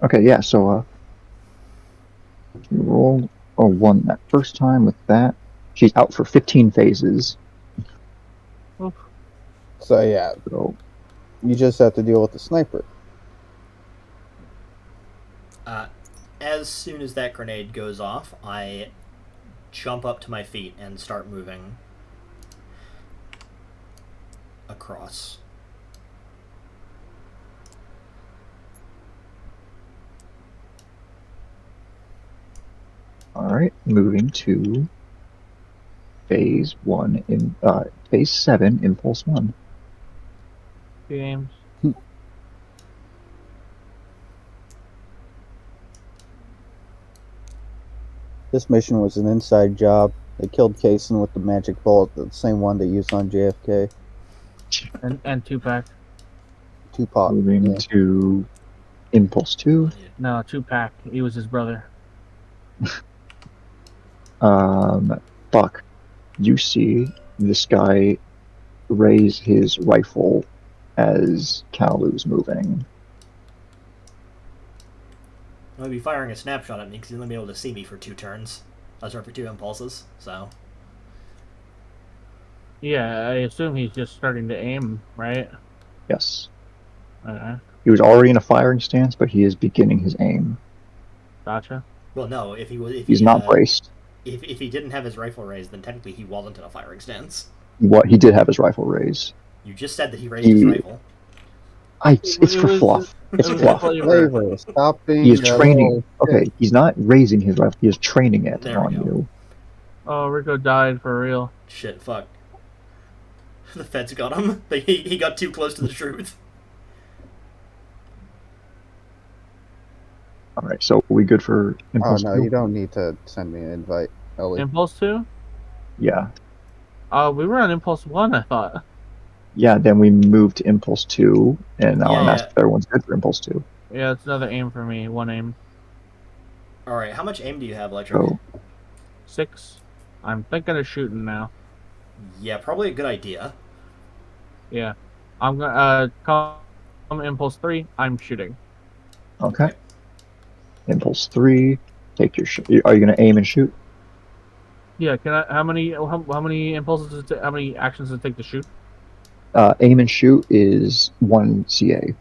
Okay, yeah, so you rolled a 1 that first time with that. She's out for 15 phases. Oof. So yeah, So you just have to deal with the sniper. As soon as that grenade goes off, I jump up to my feet and start moving across. alright, moving to phase 1 in phase 7, impulse 1. Games. This mission was an inside job. They killed Kaysen with the magic bullet, the same one they used on JFK. And Tupac. Tupac. Moving Yeah. to Impulse 2. No, Tupac. He was his brother. Buck, you see this guy raise his rifle as Kalu's moving. I'll be firing a snapshot at me because he's going to be able to see me for 2 turns. For 2 impulses, so. Yeah, I assume he's just starting to aim, right? Yes. Okay, He was already in a firing stance, but he is beginning his aim. gotcha. Well, no, if He's not braced. If he didn't have his rifle raised, then technically he wasn't in a firing stance. He did have his rifle raised. You just said that he raised his rifle. It's for fluff. It's fluff. Flavor. Stop being. He is training. little Okay, shit. he's not raising his rifle. He is training it There we on go. you. Oh, Rico died for real. Shit, fuck. The feds got him. He got too close to the truth. All right, so are we good for Oh Impulse no, 2? you don't need to send me an invite, Ellie. Impulse 2? Yeah. We were on Impulse 1, I thought. Yeah, then we moved to Impulse 2, and now I'm Yeah. asked if everyone's good for Impulse 2. Yeah, it's another aim for me. 1 aim. Alright, how much aim do you have, Electric? So 6. I'm thinking of shooting now. Yeah, probably a good idea. Yeah. I'm gonna come Impulse 3, I'm shooting. okay. Impulse 3. Take your shot. Are you going to aim and shoot? Yeah, can I how many impulses does it how many actions does it take to shoot? Aim and shoot is 1 CA.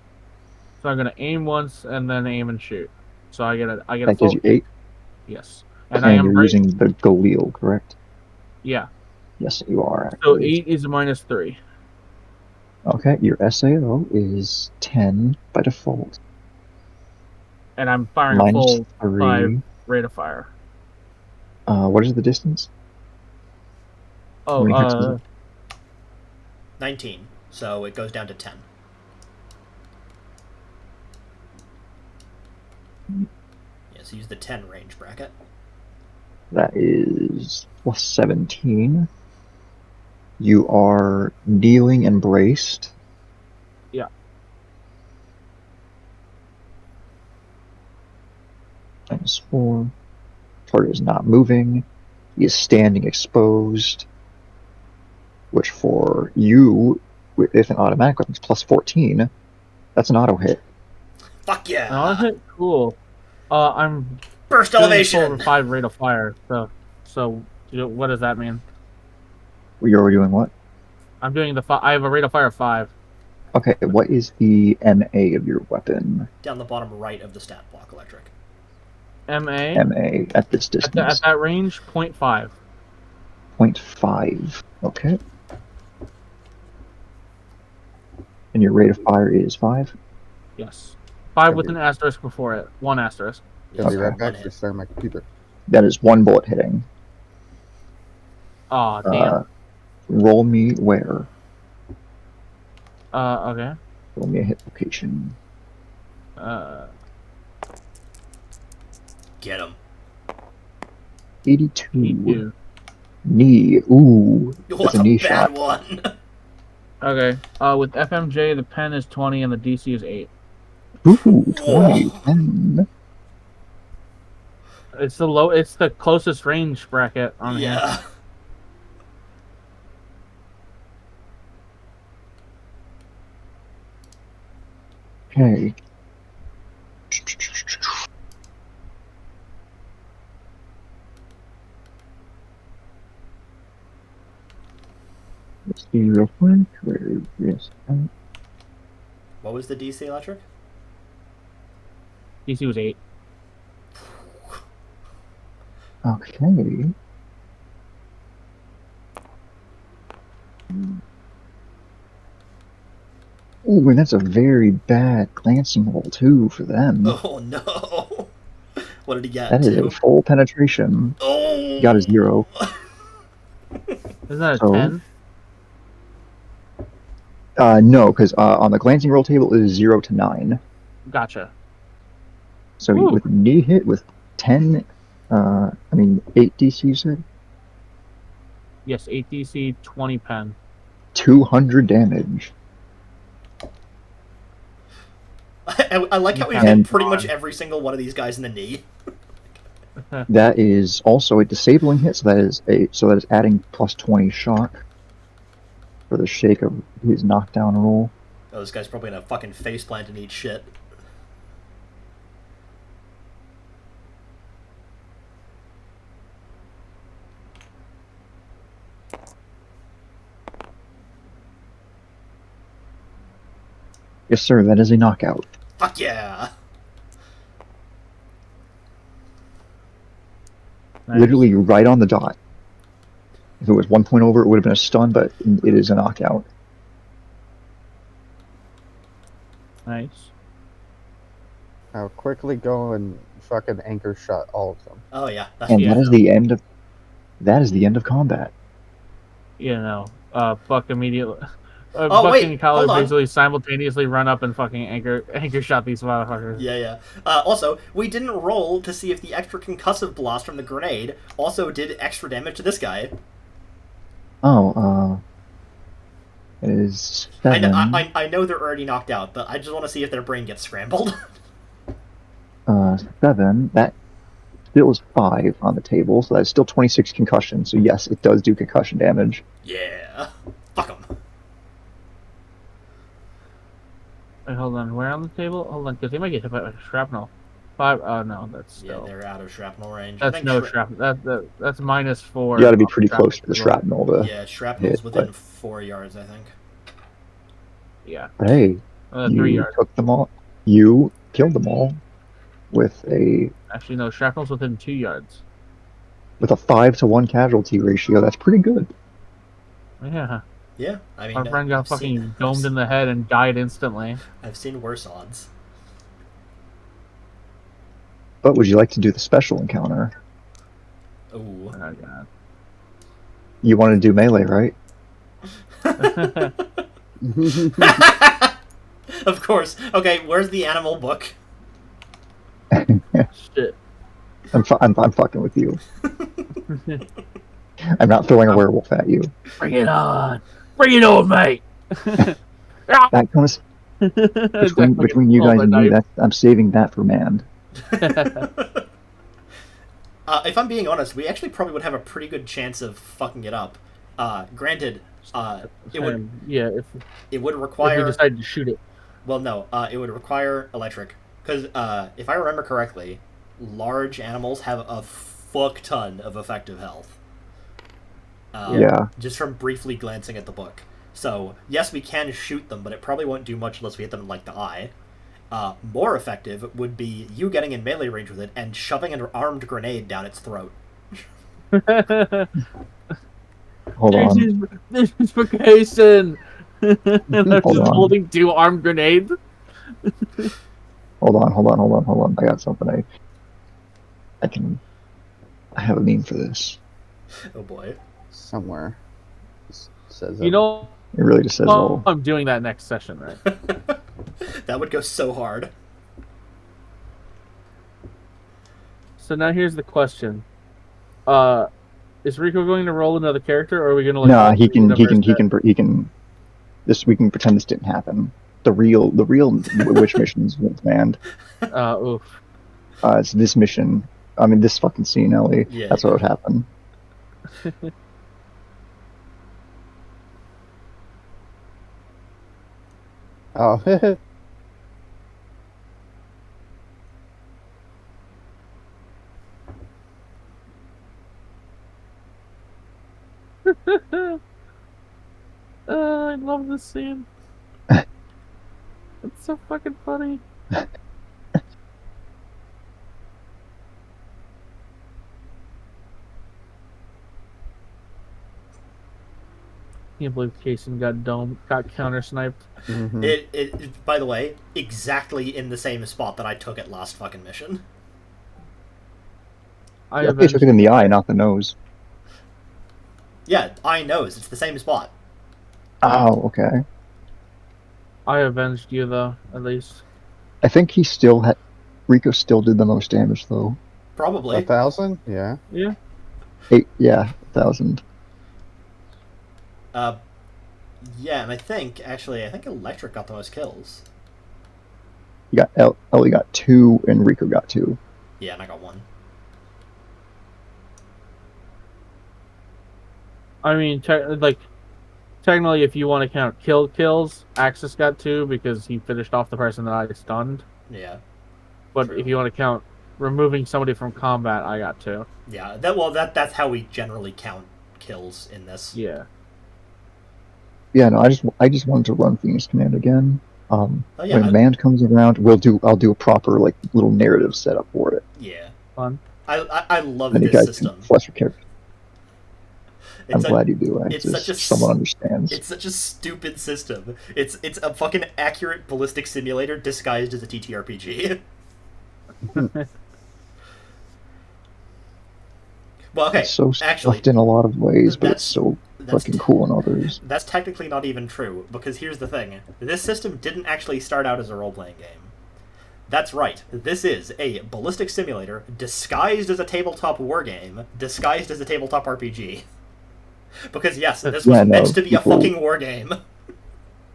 So I'm gonna aim once and then aim and shoot. So I get a That gives you 8. Yes. And I am you're using the Galil, correct? Yeah. Yes, you are. So Actually. 8 is a -3. Okay, your SAO is 10 by default. And I'm firing a Minus full 3. 5 rate of fire. What is the distance? How many hits is Oh, it? 19, so it goes down to 10. Yeah, so use the 10 range bracket. That is plus 17. You are kneeling and braced. Yeah. -4. Target is not moving. He is standing exposed. Which for you, if an automatic weapon is plus 14, that's an auto hit. Fuck yeah! Now is it cool? I'm Burst doing a elevation! full 5 rate of fire. So what does that mean? You're doing what? I'm doing I have a rate of fire of 5. Okay, what is the MA of your weapon? Down the bottom right of the stat block, Electric. MA MA at this distance. at that range 0.5. 0.5. Okay. And your rate of fire is 5? Yes. 5 with an asterisk before it. 1 asterisk. I'll be Yes, right one back. hit. Restart my computer. That is 1 bullet hitting. Aw, damn. Roll me where? Okay. Roll me a hit location. Get him. 82. 82. Knee. Ooh. Oh, That's that's a knee a bad shot. one. Okay. With FMJ, the pen is 20 and the DC is 8. Ooh, 20. 10. It's the closest range bracket on here. Yeah. Okay. Let's see real quick. Where is What was the DC, Electric? DC was 8. Okay. Ooh, and that's a very bad glancing roll too for them. Oh no. What did he get? That is a 2? full penetration. Oh! He got a 0. Isn't that a So- 10? No, because on the glancing roll table it is 0 to 9. Gotcha. So Ooh. with knee hit with 10 I mean, 8 DC, you said? Yes, 8 DC, 20 pen. 200 damage. I like how we've hit And- pretty much every single one of these guys in the knee. That is also a disabling hit, so that is adding plus 20 shock for the shake of his knockdown roll. Oh, this guy's probably gonna fucking faceplant and eat shit. Yes, sir, that is a knockout. Fuck yeah! Nice. Literally right on the dot. If it was 1 point over, it would have been a stun, but it is a knockout. Nice. I'll quickly go and fucking anchor shot all of them. Oh yeah, that's And Yeah. that is the end of combat. You know, Buck immediately. Oh, Buck wait, and Kyler hold on. basically simultaneously run up and fucking anchor shot these motherfuckers. Yeah. Also, we didn't roll to see if the extra concussive blast from the grenade also did extra damage to this guy. Oh, it is 7. I know they're already knocked out, but I just want to see if their brain gets scrambled. 7. That still is 5 on the table, so that's still 26 concussion. So yes, it does do concussion damage. Yeah. Fuck them. Wait, hold on, where on the table? Hold on, because they might get hit by shrapnel. 5. Oh no, that's still. Yeah, they're out of shrapnel range. That's no shrapnel. That's -4. You got to be pretty close to the shrapnel to. Yeah, shrapnel's hit, within but- 4 yards, I think. Yeah. Hey, 3 you yards. took them all. You killed them all with a Actually, no, shrapnel's within 2 yards. 5-to-1 casualty ratio. That's pretty good. Yeah. Yeah, I mean, Our friend got I've fucking seen- domed in the head and died instantly. I've seen worse odds. But would you like to do the special encounter? Ooh. Oh god. You want to do melee, right? Of course. Okay, where's the animal book? Shit. I'm fucking with you. I'm not throwing a werewolf at you. Bring it on! Bring it on, mate! That comes between you guys and me. I'm saving that for Mand. If I'm being honest, we actually probably would have a pretty good chance of fucking it up. Granted, it would if we require. decide to shoot it. Well, no, it would require electric. Because if I remember correctly, large animals have a fuck ton of effective health. Yeah. Just from briefly glancing at the book. So, yes, we can shoot them, but it probably won't do much unless we hit them in, like, the eye. More effective would be you getting in melee range with it and shoving an armed grenade down its throat. Hold on. This is for Kason! I'm just Hold on. holding 2 armed grenades. Hold on. I got something. I have a meme for this. Oh boy. Somewhere. It says You know, It really just says all. I'm doing that next session, right? That would go so hard. So now here's the question. Is Rico going to roll another character, or are we going to Nah, he can. We can pretend this didn't happen. The real witch missions with Mand. Oof. It's this mission. I mean, this fucking scene, Ellie. Yeah, That's what would happen. Oh, I love this scene. It's so fucking funny. Can't believe Kason got counter sniped. mhm. It by the way, exactly in the same spot that I took it last fucking mission. I They avenged, took it in the eye, not the nose. Yeah, I knows. It's the same spot. Oh, okay. I avenged you though, at least. I think Rico still did the most damage though. Probably. 1,000? Yeah. Yeah. 1,000. Yeah, and I think Electric got the most kills. You got Ellie got 2 and Rico got 2. Yeah, and I got 1. I mean, technically, if you want to count kills, Axis got 2 because he finished off the person that I stunned. Yeah. But True. if you want to count removing somebody from combat, I got 2. Yeah, that's how we generally count kills in this. Yeah. Yeah, no, I just wanted to run Phoenix Command again. Oh, yeah, When Mand comes around, I'll do a proper like little narrative setup for it. Yeah. Fun. I love Then you this guys system. can flesh your character. I'm It's glad you do. it's such a Someone understands. It's such a stupid system. It's a fucking accurate ballistic simulator disguised as a TTRPG. Well, okay. It's so actually, stuffed in a lot of ways, but it's that's- so that's fucking cool in others. That's technically not even true, because here's the thing. This system didn't actually start out as a role-playing game. That's right. This is a ballistic simulator disguised as a tabletop war game, disguised as a tabletop RPG. Because yes, this was meant to be a fucking war game.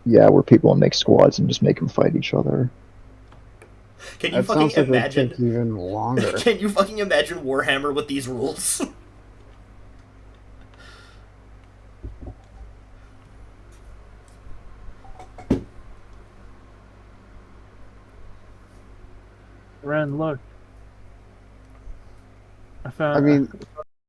Yeah, where people make squads and just make them fight each other. Can you That fucking sounds like imagine? it'd take even longer. Can you fucking imagine Warhammer with these rules? Ren, look. I found. I mean,